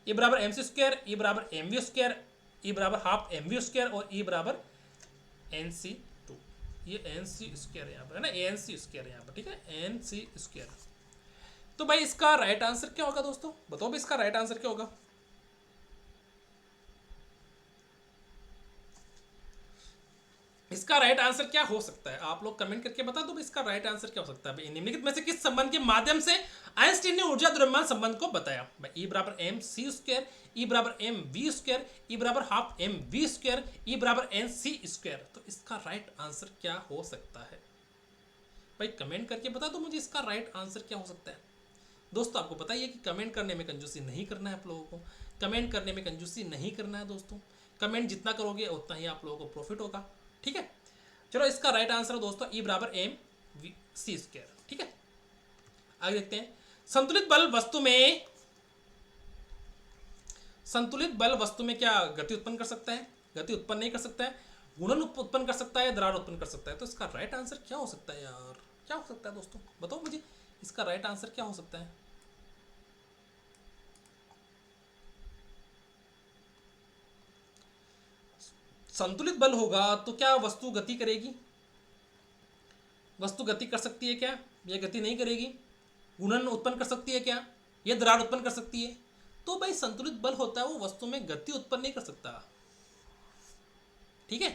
E बराबर mc स्क्वायर, E बराबर mv स्क्वायर, E बराबर हाफ mv स्क्वायर और E बराबर nc2। ये nc स्क्वायर यहाँ पर है ना, anc स्क्वायर यहाँ पर। ठीक है, nc स्क्वायर। तो भाई इसका राइट आंसर क्या होगा दोस्तों? बताओ भाई इसका राइट आंसर क्या होगा? इसका राइट आंसर क्या हो सकता है? आप लोग कमेंट करके बता दो इसका राइट आंसर क्या हो सकता है। निम्नलिखित में से किस संबंध के माध्यम से आइंस्टीन ने ऊर्जा द्रव्यमान संबंध को बताया? भाई E बराबर mc स्क्वायर, E बराबर mv स्क्वायर, E बराबर हाफ mv स्क्वायर, E बराबर nc स्क्वायर। तो इसका राइट आंसर क्या हो सकता है? भाई कमेंट करके बता दो मुझे इसका राइट आंसर क्या हो सकता है। दोस्तों आपको पता ही है कि कमेंट करने में कंजूसी नहीं करना है। आप लोगों को कमेंट करने में कंजूसी नहीं करना है दोस्तों। कमेंट जितना करोगे उतना ही आप लोगों को प्रॉफिट होगा। ठीक है, चलो इसका राइट आंसर दोस्तों E बराबर mc स्क्वायर। ठीक है, आगे देखते हैं। संतुलित बल वस्तु में संतुलित बल वस्तु में क्या गति उत्पन्न कर सकता है? गति उत्पन्न नहीं कर सकता है। गुणन उत्पन्न कर सकता है, दरार उत्पन्न कर सकता है। तो इसका राइट आंसर क्या हो सकता है यार? क्या हो सकता है दोस्तों, बताओ मुझे, इसका राइट आंसर क्या हो सकता है? संतुलित बल होगा तो क्या वस्तु गति करेगी? वस्तु गति कर सकती है क्या? यह गति नहीं करेगी। गुणन उत्पन्न कर सकती है क्या? यह दरार उत्पन्न कर सकती है। तो भाई संतुलित बल होता है वो वस्तु में गति उत्पन्न नहीं कर सकता। ठीक है।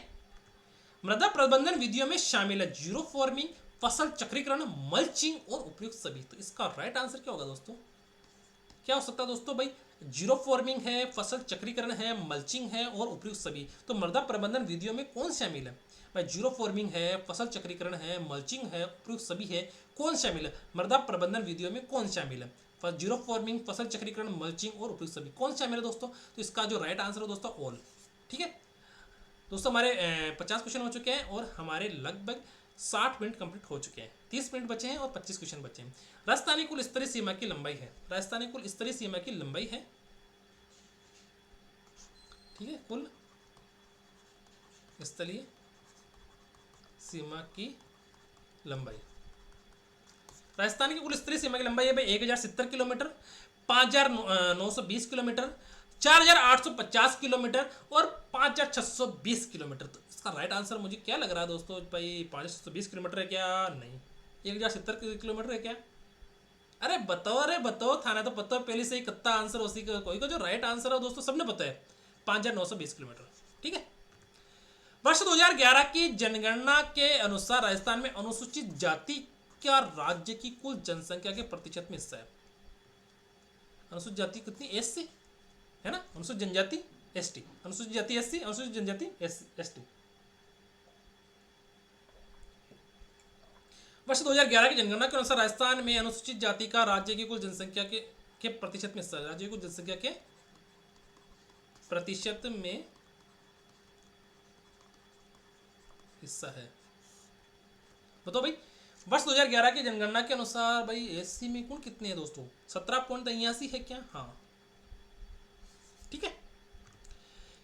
मृदा प्रबंधन विधियों में शामिल है जीरो फॉर्मिंग, फसल चक्रीकरण, मल्चिंग और उपयुक्त सभी। तो इसका राइट आंसर क्या होगा दोस्तों? क्या हो सकता है दोस्तों? भाई जीरो फॉर्मिंग है, फसल चक्रीकरण है, मल्चिंग है और उपयुक्त सभी। तो मृदा प्रबंधन विधियों में कौन शामिल है? भाई जीरो फॉर्मिंग है, फसल चक्रीकरण है, मल्चिंग है, उपयुक्त सभी है। कौन शामिल है मृदा प्रबंधन विधियों में? कौन शामिल है? जीरो फॉर्मिंग, फसल चक्रीकरण, मल्चिंग और उपयुक्त सभी कौन शामिल है दोस्तों? तो इसका जो राइट आंसर है दोस्तों ऑल। ठीक है दोस्तों, हमारे 50 क्वेश्चन हो चुके हैं और हमारे लगभग 60 मिनट कंप्लीट हो चुके हैं। 30 मिनट बचे हैं और 25 क्वेश्चन बचे हैं। राजस्थानी कुल स्तरीय सीमा की लंबाई है। राजस्थानी कुल स्तरीय सीमा की लंबाई है, ठीक है, कुल स्थलीय सीमा की लंबाई। राजस्थान की कुल स्तरीय सीमा की लंबाई है भाई 1070 किलोमीटर, 5920 किलोमीटर, 4850 किलोमीटर और 5620 किलोमीटर। तो इसका राइट आंसर मुझे क्या लग रहा है दोस्तों? भाई 5620 किलोमीटर है क्या? नहीं, 1070 किलोमीटर है क्या? अरे बताओ, थाना तो पता है पहले से ही, कितना आंसर उसी का कोई का जो राइट आंसर है दोस्तों सबने पता है 5920 किलोमीटर। ठीक है। वर्ष 2011 की जनगणना के अनुसार राजस्थान में अनुसूचित जाति क्या राज्य की कुल जनसंख्या के प्रतिशत में हिस्सा है? अनुसूचित जाति कितनी? एससी है ना, अनुसूचित जनजाति एसटी, अनुसूचित जाति एससी, अनुसूचित जनजाति एसटी। वर्ष 2011 की जनगणना के अनुसार राजस्थान में अनुसूचित जाति का राज्य की कुल जनसंख्या के प्रतिशत में हिस्सा है। राज्य की कुल जनसंख्या के प्रतिशत में हिस्सा है। बताओ भाई, वर्ष 2011 की जनगणना के अनुसार भाई एससी में कुल कितने हैं दोस्तों? 17.83 है क्या? हाँ, ठीक है।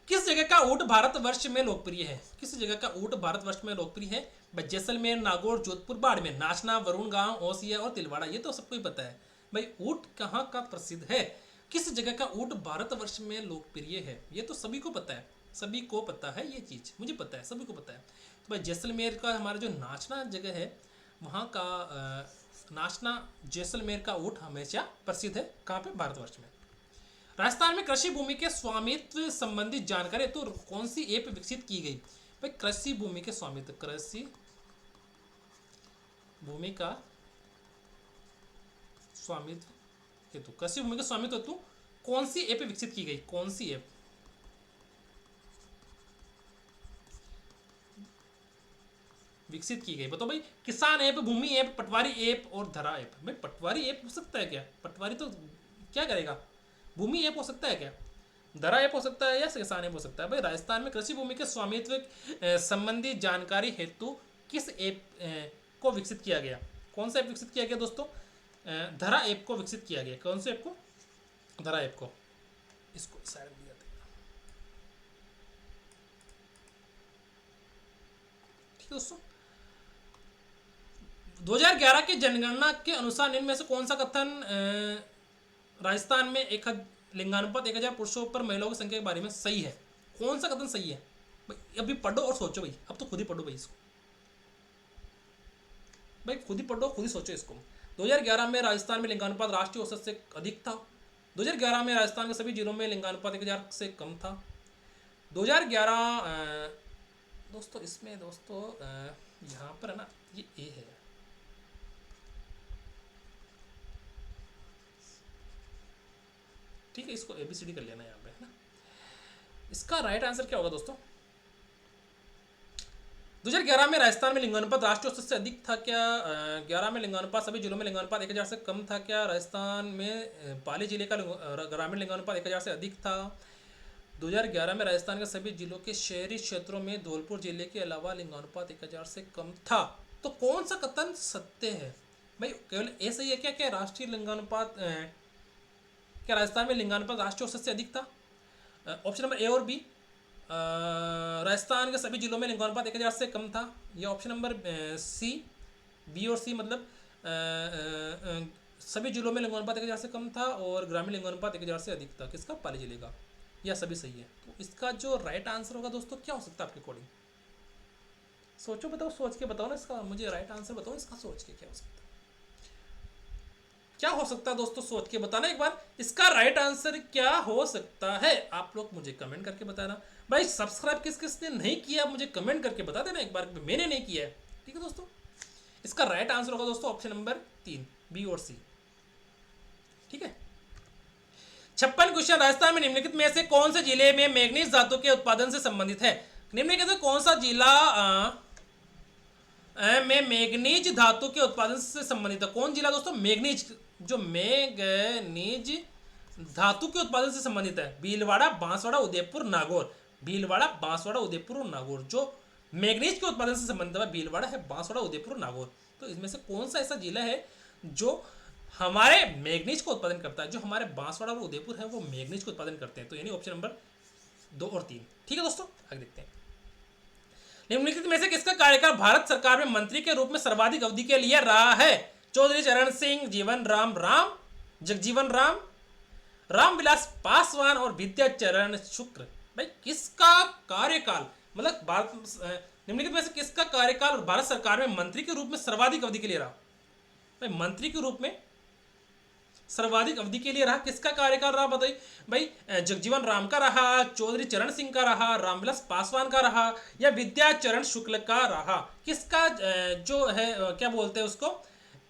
किस जगह का ऊंट भारतवर्ष में लोकप्रिय है? किस जगह का ऊंट भारतवर्ष में लोकप्रिय है? भाई जैसलमेर, नागौर, जोधपुर, बाड़मेर, नाचना, वरुण गांव, ओसिया और तिलवाड़ा। ये तो सबको ही पता है भाई ऊंट कहाँ का प्रसिद्ध है। किस जगह का ऊंट भारतवर्ष में लोकप्रिय है? ये तो सभी को पता है, सभी को पता है ये चीज, मुझे पता है, सभी को पता है। तो भाई जैसलमेर का हमारा जो नाचना जगह है वहाँ का नाचना जैसलमेर का ऊंट हमेशा प्रसिद्ध है। कहाँ पे? भारतवर्ष में। राजस्थान में कृषि भूमि के स्वामित्व संबंधी जानकारी तो कौन सी ऐप विकसित की गई? भाई कृषि भूमि के स्वामित्व, कृषि भूमि का स्वामित्व हेतु, कृषि भूमि के स्वामित्व हेतु कौन सी ऐप विकसित की गई? कौन सी ऐप विकसित की गई? बताओ भाई। किसान ऐप, भूमि ऐप, पटवारी ऐप और धरा ऐप। भाई पटवारी ऐप हो सकता है क्या? पटवारी तो क्या करेगा? भूमि ऐप हो सकता है क्या? धरा ऐप हो सकता है या किसान ऐप हो सकता है? भाई राजस्थान में कृषि भूमि के स्वामित्व संबंधी जानकारी हेतु किस ऐप को विकसित किया गया? कौन सा ऐप विकसित किया गया दोस्तों? धरा ऐप को विकसित किया गया। कौन से ऐप को? धरा ऐप को। इसको साइड में दिया था, ठीक है दोस्तों। 2011 की जनगणना के अनुसार निम्न में से कौन सा कथन राजस्थान में एक लिंगानुपात 1000 पुरुषों पर महिलाओं की संख्या के बारे में सही है? कौन सा कथन सही है भाई? अभी पढ़ो और सोचो भाई, अब तो खुद ही पढ़ो भाई इसको, भाई खुद ही पढ़ो, खुद ही सोचो इसको। 2011 में राजस्थान में लिंगानुपात राष्ट्रीय औसत से अधिक था। 2011 में राजस्थान के सभी जिलों में लिंगानुपात 1000 से कम था। 2011 दोस्तों, इसमें दोस्तों यहाँ पर है ना, ये ए है, ठीक है, इसको ABCD कर लेना यहाँ पे, है ना। इसका राइट आंसर क्या होगा दोस्तों? 2011 में राजस्थान में लिंगानुपात राष्ट्रीय औसत से अधिक था क्या? 11 में लिंगानुपात सभी जिलों में लिंगानुपात 1000 से कम था क्या? राजस्थान में पाली जिले का ग्रामीण लिंगानुपात 1000 से अधिक था। 2011 में राजस्थान के सभी जिलों के शहरी क्षेत्रों में धौलपुर जिले के अलावा लिंगानुपात 1000 से कम था। तो कौन सा कथन सत्य है भाई? केवल ऐसा ही है क्या? क्या राष्ट्रीय लिंगानुपात क्या राजस्थान में लिंगानुपात राष्ट्रीय औसत से अधिक था? ऑप्शन नंबर ए और बी, राजस्थान के सभी जिलों में लिंगानुपात 1000 से कम था। या ऑप्शन नंबर सी, बी और सी मतलब सभी जिलों में लिंगानुपात 1000 से कम था और ग्रामीण लिंगानुपात 1000 से अधिक था। किसका? पाली जिले का। यह सभी सही है। तो इसका जो राइट आंसर होगा दोस्तों क्या हो सकता है आपके अकॉर्डिंग? सोचो, बताओ, सोच के बताओ ना इसका, मुझे राइट आंसर बताओ इसका, सोच के क्या हो सकता है, क्या हो सकता है दोस्तों, सोच के बताना एक बार, इसका राइट आंसर क्या हो सकता है। आप लोग मुझे कमेंट करके बताना। भाई सब्सक्राइब किस किसने नहीं किया मुझे कमेंट करके बता देना एक बार, मैंने नहीं किया है, ठीक है दोस्तों। इसका राइट आंसर होगा दोस्तों ऑप्शन नंबर 3, बी और सी, ठीक है। 56 क्वेश्चन, राजस्थान में निम्नलिखित में से कौन से जिले में मैग्नीज धातु के उत्पादन से संबंधित है? निम्नलिखित में कौन सा जिला में मैग्नीज धातु के उत्पादन से संबंधित है? कौन जिला दोस्तों मैग्नीज, जो मैग्नीज धातु के उत्पादन से संबंधित है? भीलवाड़ा, बांसवाड़ा, उदयपुर, नागौर। भीलवाड़ा, बांसवाड़ा, उदयपुर और नागौर जो मैग्नीज के उत्पादन से संबंधित है, भीलवाड़ा है, बांसवाड़ा, उदयपुर, नागौर। तो इसमें से कौन सा ऐसा जिला है जो हमारे मैग्नीज को उत्पादन करता है? जो हमारे बांसवाड़ा और उदयपुर है वो मैग्नीज को उत्पादन करते हैं। तो यानी ऑप्शन नंबर 2 और 3, ठीक है दोस्तों। आगे देखते हैं। निम्नलिखित में से किसका कार्यकाल भारत सरकार में मंत्री के रूप में सर्वाधिक अवधि के लिए रहा है? चौधरी चरण सिंह, जीवन राम जगजीवन राम, रामविलास पासवान और विद्याचरण शुक्ल। भाई किसका कार्यकाल, मतलब भारत निम्नलिखित में से किसका कार्यकाल भारत सरकार में मंत्री के रूप में सर्वाधिक अवधि के लिए रहा? भाई मंत्री के रूप में सर्वाधिक अवधि के लिए रहा, किसका कार्यकाल रहा बताइए भाई? जगजीवन राम का रहा, चौधरी चरण सिंह का रहा, रामविलास पासवान का रहा या विद्याचरण शुक्ल का रहा? किसका जो है क्या बोलते हैं उसको,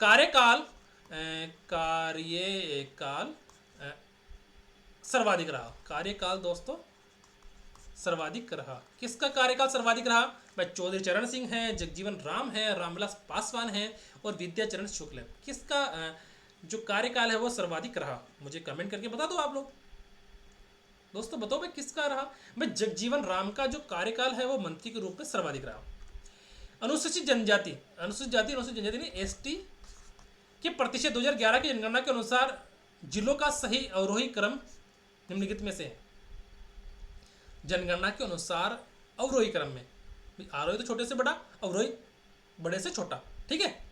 कार्यकाल सर्वाधिक रहा? कार्यकाल दोस्तों सर्वाधिक रहा। किसका कार्यकाल सर्वाधिक रहा? भाई चौधरी चरण सिंह है, जगजीवन राम है, रामविलास पासवान है और विद्याचरण शुक्ल है। किसका जो कार्यकाल है वो सर्वाधिक रहा? मुझे कमेंट करके बता दो आप लोग दोस्तों, बताओ भाई किसका रहा? भाई जगजीवन राम का जो कार्यकाल है वो मंत्री के रूप में सर्वाधिक रहा। अनुसूचित जनजाति, अनुसूचित जनजाति नहीं, एसटी के प्रतिशत 2011 की जनगणना के अनुसार जिलों का सही अवरोही क्रम निम्नलिखित में से है। जनगणना के अनुसार अवरोही क्रम में, आरोही तो छोटे से बड़ा, अवरोही बड़े से छोटा, ठीक है।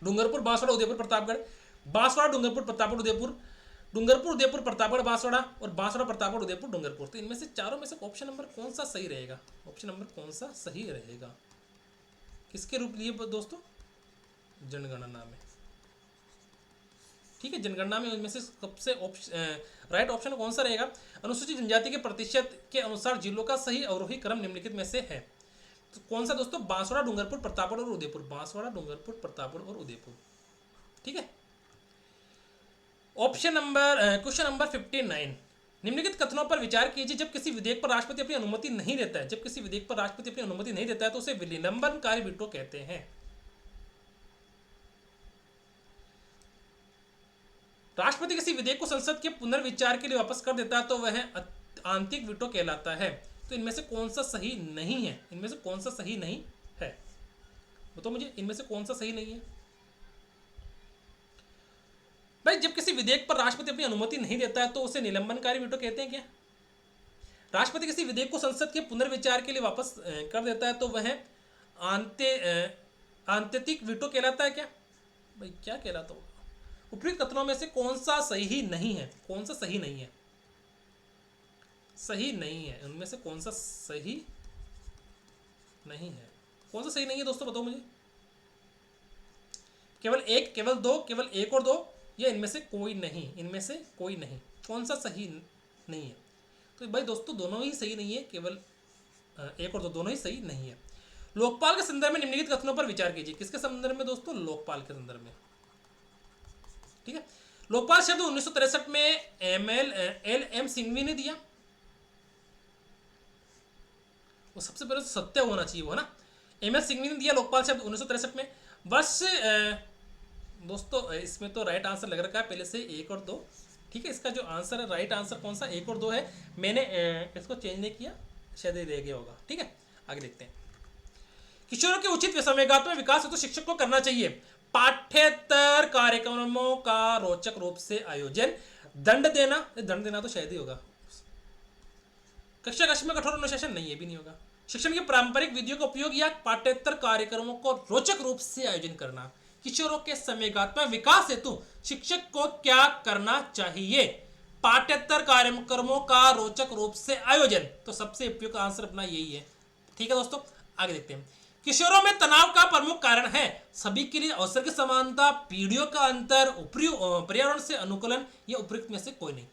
डूंगरपुर, बांसवाड़ा, उदयपुर, प्रतापगढ़, बांसवाड़ा, डूंगरपुर, प्रतापगढ़, उदयपुर, डूंगरपुर, उदयपुर, प्रतापगढ़, बांसवाड़ा और बांसवाड़ा, प्रतापगढ़, उदयपुर, डूंगरपुर। तो इनमें से चारों में से ऑप्शन नंबर कौन सा सही रहेगा? ऑप्शन नंबर कौन सा सही रहेगा? किसके रूप लिए दोस्तों? जनगणना में, ठीक है। जनगणना में इनमें से सबसे राइट ऑप्शन कौन सा रहेगा? अनुसूचित जनजाति के प्रतिशत के अनुसार जिलों का सही अवरोही क्रम निम्नलिखित में से है। तो कौन सा दोस्तों? बांसवाड़ा, डूंगरपुर, प्रतापगढ़ और उदयपुर। बांसवाड़ा, डूंगरपुर, प्रतापगढ़ और उदयपुर, ठीक है। ऑप्शन नंबर क्वेश्चन नंबर 59, निम्नलिखित कथनों पर विचार कीजिए। जब किसी विधेयक पर राष्ट्रपति अपनी अनुमति नहीं देता है, जब किसी विधेयक पर राष्ट्रपति अपनी अनुमति नहीं देता है तो उसे विलंबनकारी वीटो कहते हैं। राष्ट्रपति किसी विधेयक को संसद के पुनर्विचार के लिए वापस कर देता है तो वह आंतरिक वीटो कहलाता है। तो इनमें से कौन सा सही नहीं है? इनमें से कौन सा सही नहीं है बताओ मुझे, इनमें से कौन सा सही नहीं है? भाई जब किसी विधेयक पर राष्ट्रपति अपनी अनुमति नहीं देता है तो उसे निलंबनकारी वीटो कहते हैं क्या? राष्ट्रपति किसी विधेयक को संसद के पुनर्विचार के लिए वापस कर देता है तो वह आंतरिक वीटो कहलाता है क्या? भाई क्या कहलाता होगा? उपयुक्त कथनों में से कौन सा सही नहीं है? कौन सा सही नहीं है? सही नहीं है, उनमें से कौन सा सही नहीं है? कौन सा सही नहीं है दोस्तों बताओ मुझे? केवल एक, केवल दो, केवल एक और दो, या इनमें से कोई नहीं? इनमें से कोई नहीं, कौन सा सही नहीं है? तो भाई दोस्तों दोनों ही सही नहीं है, केवल एक और दो, दोनों ही सही नहीं है। लोकपाल के संदर्भ में निम्नलिखित कथनों पर विचार कीजिए। किसके संदर्भ में दोस्तों? लोकपाल के संदर्भ में, ठीक है। लोकपाल शब्द 1963 में एल.एम. सिंघवी ने दिया। वो सबसे पहले तो सत्य होना चाहिए वो ना, एम.एस. सिंघवी ने दिया लोकपाल शब्द 1963 में। वर्ष दोस्तों इसमें तो राइट आंसर लग रखा है पहले से 1 और 2, ठीक है। इसका जो आंसर है, राइट आंसर कौन सा? 1 और 2 है। मैंने इसको चेंज नहीं किया, शायद ये रह गया होगा, ठीक है। आगे देखते हैं। किशोरों के उचित संवेगात्मक विकास हेतु शिक्षक को करना चाहिए पाठ्येतर कार्यक्रमों का रोचक रूप से आयोजन, दंड देना, दंड देना तो शायद ही होगा। कक्षा कक्ष में कठोर अनुशासन नहीं, ये भी नहीं होगा। शिक्षण की पारंपरिक विधियों का उपयोग या पाठ्येतर कार्यक्रमों को रोचक रूप से आयोजन करना। किशोरों के संवेगात्मक विकास हेतु शिक्षक को क्या करना चाहिए? पाठ्येतर कार्यक्रमों का रोचक रूप से आयोजन। तो सबसे उपयुक्त आंसर अपना यही है। ठीक है दोस्तों, आगे देखते हैं। किशोरों में तनाव का प्रमुख कारण है सभी के लिए अवसर की समानता, पीढ़ियों का अंतर, पर्यावरण से अनुकूलन, या उपयुक्त में से कोई नहीं।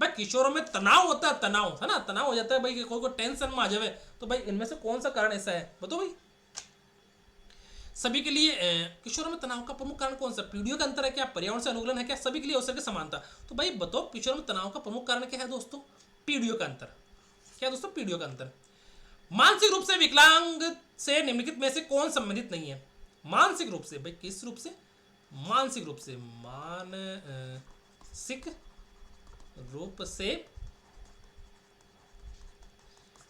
भाई किशोरों में तनाव होता है, तनाव है ना, तनाव हो जाता है भाई, कोई टेंशन में आ जाए, तो भाई इनमें से कौन सा कारण ऐसा है बताओ भाई? सभी के लिए किशोरों में तनाव का प्रमुख कारण कौन सा? पीढ़ियों का अंतर है क्या, पर्यावरण से अनुकूलन है क्या, सभी के लिए अवसर की समानता? तो भाई बताओ किशोरों में तनाव का प्रमुख कारण क्या है दोस्तों? पीढ़ियों का अंतर। क्या दोस्तों? पीढ़ियों का अंतर। मानसिक रूप से विकलांग से निम्नलिखित में से कौन संबंधित नहीं है? मानसिक रूप से, भाई किस रूप से? मानसिक रूप से, मानसिक रूप से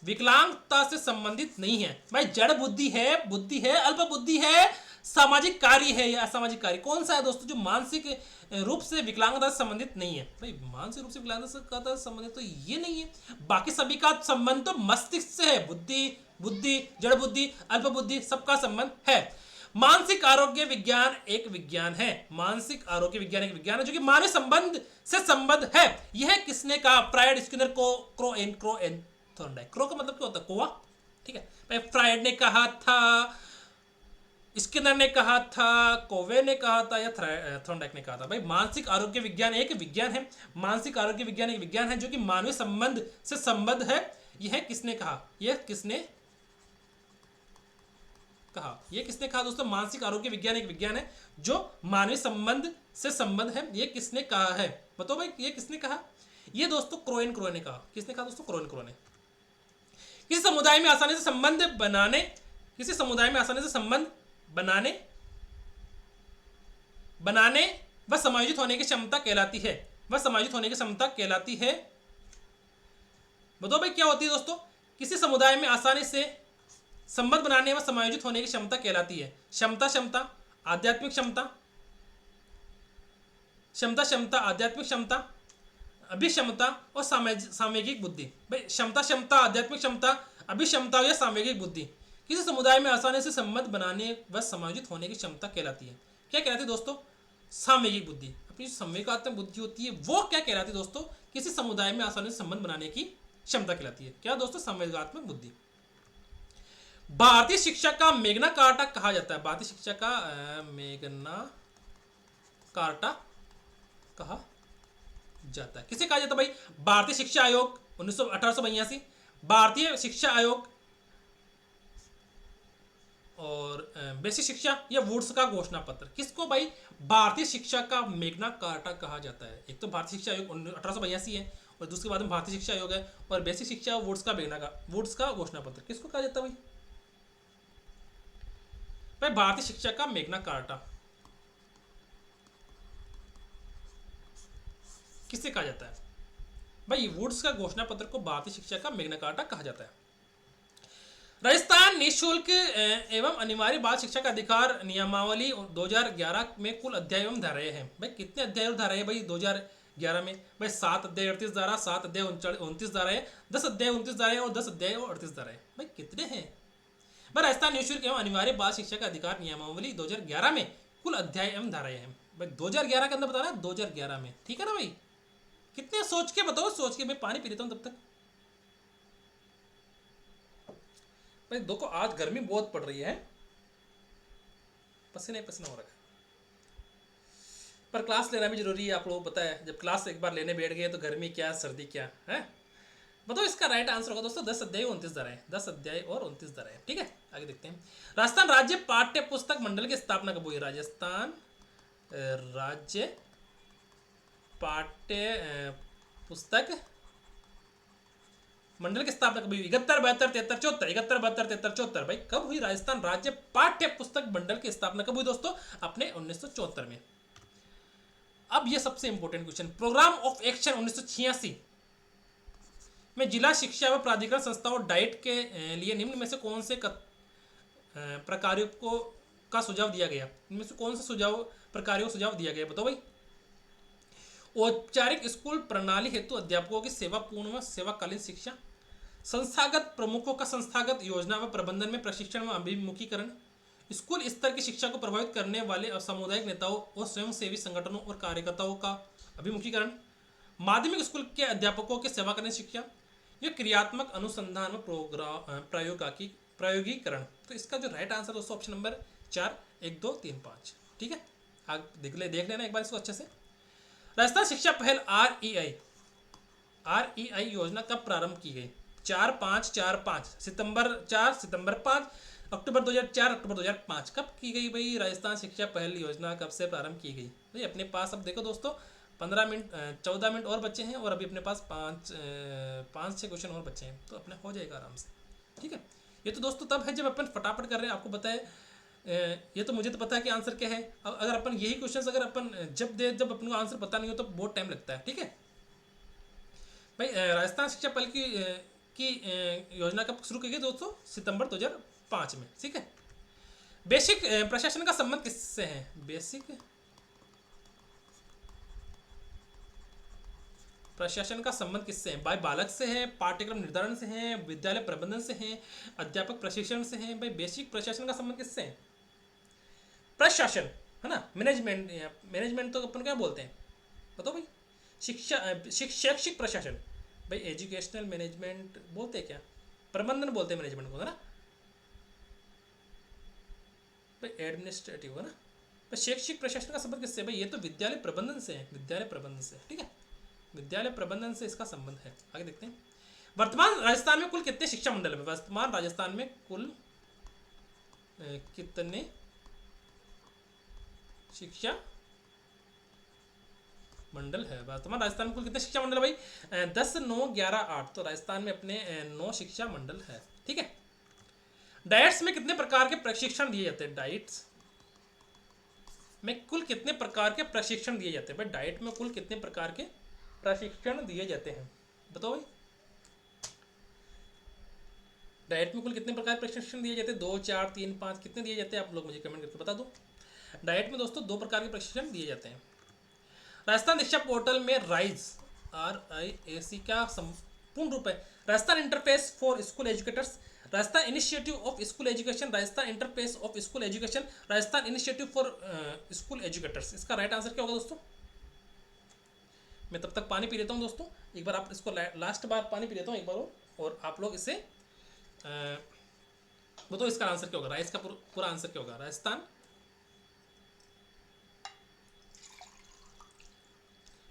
विकलांगता से संबंधित नहीं है। भाई जड़ बुद्धि है, अल्प बुद्धि है, सामाजिक कार्य है या असामाजिक कार्य, कौन सा है दोस्तों जो मानसिक रूप से विकलांगता से संबंधित नहीं है? भाई मानसिक रूप से विकलांगता से संबंधित तो ये नहीं है। बाकी सभी का संबंध तो मस्तिष्क से है। बुद्धि, जड़ बुद्धि, अल्प बुद्धि, सबका संबंध है। मानसिक आरोग्य विज्ञान एक विज्ञान है। मानसिक आरोग्य विज्ञान एक विज्ञान है जो कि मानव संबंध से संबद्ध है। यह किसने कहा? Freud, Skinner, Crow and Thorndike. Crow का मतलब क्या होता है? कौवा। ठीक है भाई, फ्रायड ने कहा था, स्किनर ने कहा था, कोवे ने कहा था, या थॉर्नडाइक ने कहा था। भाई मानसिक आरोग्य विज्ञान एक विज्ञान है। मानसिक आरोग्य विज्ञान एक विज्ञान है जो कि मानवीय संबंध से संबद्ध है। यह किसने कहा? यह किसने कहा? यह किसने कहा दोस्तों? मानसिक आरोग्य विज्ञान एक विज्ञान है जो मानवीय संबंध से संबद्ध है। यह किसने कहा है? बताओ भाई, यह किसने कहा? यह दोस्तों क्रो ने कहा। किसने कहा दोस्तों? क्रो ने। किसी समुदाय में आसानी से संबंध बनाने, किसी समुदाय में आसानी से संबंध बनाने व समायोजित होने की क्षमता कहलाती है। वह समायोजित होने की क्षमता कहलाती है। बताओ भाई क्या होती है दोस्तों? किसी समुदाय में आसानी से संबंध बनाने व समायोजित होने की क्षमता कहलाती है। क्षमता, आध्यात्मिक क्षमता, आध्यात्मिक क्षमता, अभिक्षमता और सामयिक बुद्धि। भाई क्षमता, आध्यात्मिक क्षमता, अभिक्षमता या सामयिक बुद्धि किसी समुदाय में आसानी से संबंध बनाने व समायोजित होने की क्षमता कहलाती है। क्या कहलाती है दोस्तों? सामयिक बुद्धि। अपनी संवेगात्मक बुद्धि होती है वो क्या कहलाती है दोस्तों? किसी समुदाय में आसानी से संबंध बनाने की क्षमता कहलाती है। क्या दोस्तों? संवेगात्मक बुद्धि। भारतीय शिक्षा का मेगना कार्टा कहा जाता है। भारतीय शिक्षा का मेगना कार्टा कहा जाता है। किसे कहा जाता है भाई? भारतीय शिक्षा आयोग 1882, भारतीय शिक्षा आयोग और बेसिक शिक्षा या वुड्स का घोषणा पत्र। किसको भाई भारतीय शिक्षा का मेगना कार्टा कहा जाता है? एक तो भारतीय शिक्षा आयोग 1882 है और दूसरे बाद में भारतीय शिक्षा आयोग है, और बेसिक शिक्षा वुड्स का घोषणा पत्र किसको कहा जाता है भाई? भारतीय शिक्षा का मेगना कार्टा किससे कहा जाता है भाई? वुड्स का घोषणा पत्र को भारतीय शिक्षा का मेगना कार्टा कहा जाता है। राजस्थान निःशुल्क एवं अनिवार्य बाल शिक्षा का अधिकार नियमावली 2011 में कुल अध्याय एवं धाराएं हैं। भाई कितने अध्याय और धाराएं भाई 2011 में? भाई 7 अध्याय 38 धारा, 7 अध्याय 29 धाराएं, 10 अध्याय 29 धाराएं और 10 अध्याय और 38 धाराएं। भाई कितने हैं भाई? राजस्थान निःशुल्क एवं अनिवार्य बाल शिक्षा का अधिकार नियमावली 2011 में कुल अध्याय एवं धाराएं हैं। भाई 2011 के अंदर बताना, 2011 में। ठीक है ना भाई? कितने सोच के बताओ, सोच के। मैं पानी पी लेता हूँ तब तक। भाई देखो आज गर्मी बहुत पड़ रही है, पसीने पसीना हो रहा है, पर क्लास लेना भी जरूरी है। आप लोगों को पता है जब क्लास एक बार लेने बैठ गए तो गर्मी क्या सर्दी क्या है। बताओ इसका राइट आंसर होगा दोस्तों 10 अध्याय 29 धाराएं। 10 अध्याय और 29 धाराएं। ठीक है, आगे देखते हैं। राजस्थान राज्य पाठ्य पुस्तक मंडल की स्थापना कब हुई? राजस्थान राज्य पाठ्य पुस्तक मंडल की स्थापना कब हुई? 71, 72, 73, 74। 71, 72, 73, 74। भाई कब हुई राजस्थान राज्य पाठ्य पुस्तक मंडल की स्थापना कब हुई दोस्तों? अपने 1974 में। अब ये सबसे important question, programme of action 1986 में जिला शिक्षा व प्राधिकरण संस्थाओं डाइट के लिए निम्न में से कौन से प्रकारों का सुझाव दिया गया? इनमें से कौन से प्रकारों का सुझाव दिया गया? बताओ भाई। औपचारिक स्कूल प्रणाली हेतु अध्यापकों की सेवापूर्ण व सेवाकालीन शिक्षा, संस्थागत प्रमुखों का संस्थागत योजना व प्रबंधन में प्रशिक्षण व अभिमुखीकरण, स्कूल स्तर की शिक्षा को प्रभावित करने वाले सामुदायिक नेताओं और स्वयंसेवी संगठनों और कार्यकर्ताओं का अभिमुखीकरण, माध्यमिक स्कूल के अध्यापकों के सेवाकालीन शिक्षा, यह क्रियात्मक अनुसंधान व प्रायोगिकरण। तो इसका जो राइट आंसर दोस्तों ऑप्शन नंबर 4, 1, 2, 3, 5। ठीक है, आप देख लेना एक बार इसको अच्छे से। राजस्थान शिक्षा पहल REI योजना कब प्रारंभ की गई? 4/5/4/5 सितंबर 4, सितंबर 5, अक्टूबर 2004, अक्टूबर 2005। कब की गई भाई राजस्थान शिक्षा पहल योजना कब से प्रारंभ की गई भाई? अपने पास अब देखो दोस्तों 15 मिनट 14 मिनट और बच्चे हैं और अभी अपने पास 5-6 क्वेश्चन और बच्चे हैं, तो अपने हो जाएगा आराम से। ठीक है, ये तो दोस्तों तब है जब अपन फटाफट कर रहे हैं। आपको पता है ये तो मुझे तो पता है कि आंसर क्या है। अगर अपन यही क्वेश्चन अगर अपन जब अपन को आंसर पता नहीं हो तो बहुत टाइम लगता है। ठीक है भाई, राजस्थान शिक्षा पहल की योजना कब शुरू की गई दोस्तों? सितंबर 2005 में। ठीक है, बेसिक प्रशासन का संबंध किससे है? बेसिक प्रशासन का संबंध किससे है भाई? बालक से है, पाठ्यक्रम निर्धारण से है, विद्यालय प्रबंधन से है, अध्यापक प्रशिक्षण से है। भाई बेसिक प्रशासन का संबंध किससे है? प्रशासन है ना, मैनेजमेंट तो अपन क्या बोलते हैं बताओ भाई? शैक्षिक प्रशासन भाई, एजुकेशनल मैनेजमेंट बोलते हैं क्या? प्रबंधन बोलते हैं मैनेजमेंट को, है ना भाई? एडमिनिस्ट्रेटिव है ना भाई। शैक्षिक प्रशासन का संबंध किससे? भाई ये तो विद्यालय प्रबंधन से है, विद्यालय प्रबंधन से। ठीक है, विद्यालय प्रबंधन से इसका संबंध है। आगे देखते हैं, वर्तमान राजस्थान में कुल कितने शिक्षा मंडल है? वर्तमान राजस्थान में कुल कितने शिक्षा मंडल है? वर्तमान राजस्थान में कुल कितने शिक्षा मंडल है भाई? 10, 9, 11, 8। तो राजस्थान में अपने 9 शिक्षा मंडल है। ठीक है, डाइट्स में कितने प्रकार के प्रशिक्षण दिए जाते हैं? डाइट्स में कुल कितने प्रकार के प्रशिक्षण दिए जाते हैं भाई? डाइट में कुल कितने प्रकार के प्रशिक्षण दिए जाते हैं बताओ भाई? डाइट में कुल कितने प्रकार के प्रशिक्षण दिए जाते हैं? 2, 4, 3, 5 कितने दिए जाते हैं? आप लोग मुझे कमेंट करके बता दो। डाइट में दोस्तों 2 प्रकार के प्रशिक्षण दिए जाते हैं। राजस्थान दीक्षा पोर्टल में RIAC का संपूर्ण रूप है? Rajasthan interface for school educators, Rajasthan initiative of school education, Rajasthan interface of school education, Rajasthan initiative for school educators. इसका राइट आंसर क्या होगा दोस्तों? मैं तब तक पानी पी लेता हूँ दोस्तों, एक बार आप इसको लास्ट बार पानी पी लेता हूँ एक बार और आप लोग इसे बताओ इसका आंसर क्या होगा? राइस का पूरा आंसर क्या होगा? राजस्थान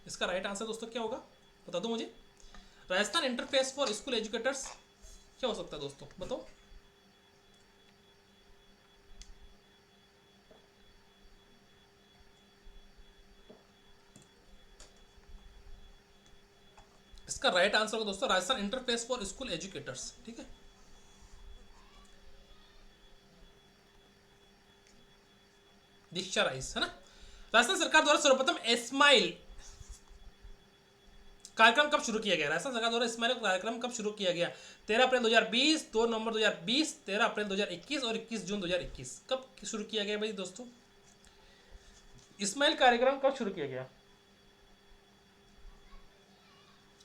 इसका राइट आंसर दोस्तों क्या होगा बता दो मुझे। Rajasthan interface for school educators क्या हो सकता है दोस्तों बताओ? इसका राइट आंसर होगा दोस्तों Rajasthan interface for school educators. ठीक है, दीक्षा राइस है ना। राजस्थान सरकार द्वारा सर्वप्रथम स्माइल कार्यक्रम कब शुरू किया गया? राजस्थान सरकार द्वारा स्माइल कार्यक्रम कब शुरू किया गया? 13 अप्रैल 2020, 2 नवंबर 2020, 13 अप्रैल 2021 और 21 जून 2021। कब शुरू किया गया भाई दोस्तों? स्माइल कार्यक्रम कब शुरू किया गया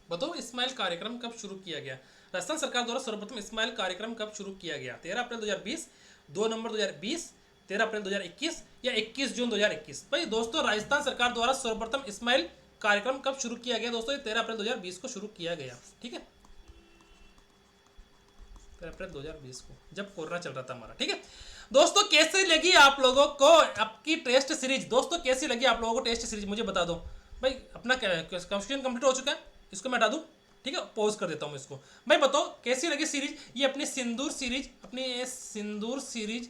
बताओ? स्माइल कार्यक्रम कब शुरू किया गया? राजस्थान सरकार द्वारा सर्वप्रथम स्माइल कार्यक्रम कब शुरू किया गया? 13 अप्रैल 2020, 2 नवंबर 2020, 13 अप्रैल 2021 या 21 जून 2021। भाई दोस्तों राजस्थान सरकार द्वारा सर्वप्रथम स्माइल कार्यक्रम कब शुरू किया गया दोस्तों? 13 अप्रैल 2020 को शुरू किया गया। ठीक है, 13 अप्रैल 2020 को जब कोरोना चल रहा था हमारा। ठीक है दोस्तों, कैसे लगी आप लोगों को आपकी टेस्ट सीरीज? दोस्तों कैसी लगी आप लोगों को टेस्ट सीरीज मुझे बता दो भाई। अपना क्वेश्चन कंप्लीट हो चुका है, इसको मैं हटा दूं। ठीक है, पॉज कर देता हूं इसको। भाई बताओ कैसी लगी सीरीज? ये अपनी सिंदूर सीरीज, अपनी ये सिंदूर सीरीज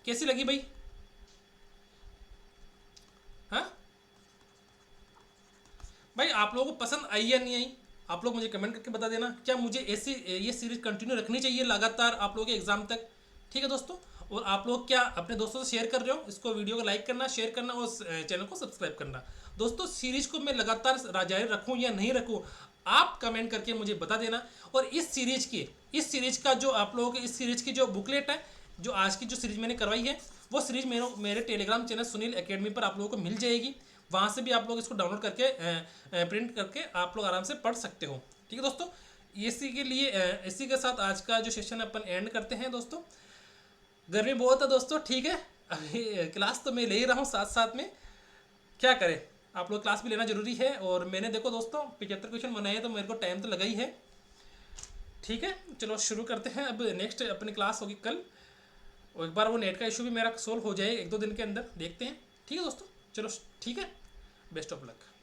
कैसी लगी भाई? हाँ भाई आप लोगों को पसंद आई या नहीं आई? आप लोग मुझे कमेंट करके बता देना। क्या मुझे ऐसी ये सीरीज कंटिन्यू रखनी चाहिए लगातार आप लोगों के एग्जाम तक? ठीक है दोस्तों, और आप लोग क्या अपने दोस्तों से शेयर कर रहे हो? इसको वीडियो को लाइक करना, शेयर करना और चैनल को सब्सक्राइब करना। दोस्तों सीरीज को मैं लगातार जारी रखूं या नहीं रखूं आप कमेंट करके मुझे बता देना। और इस सीरीज का जो आप लोगों के इस सीरीज की जो बुकलेट है, जो आज की जो सीरीज मैंने करवाई है, वो सीरीज मेरे टेलीग्राम चैनल सुनील एकेडमी पर आप लोगों को मिल जाएगी। वहाँ से भी आप लोग इसको डाउनलोड करके प्रिंट करके आप लोग आराम से पढ़ सकते हो। ठीक है दोस्तों, इसी के लिए इसी के साथ आज का जो सेशन अपन एंड करते हैं दोस्तों। गर्मी बहुत है दोस्तों, ठीक है, अभी क्लास तो मैं ले ही रहा हूँ साथ साथ में, क्या करें, आप लोग क्लास भी लेना जरूरी है। और मैंने देखो दोस्तों 75 क्वेश्चन बनाए तो मेरे को टाइम तो लगा ही है। ठीक है, चलो शुरू करते हैं। अब नेक्स्ट अपनी क्लास होगी कल, और एक बार वो नेट का इशू भी मेरा सोल्व हो जाए 1-2 दिन के अंदर, देखते हैं। ठीक है दोस्तों, चलो ठीक है, बेस्ट ऑफ लक।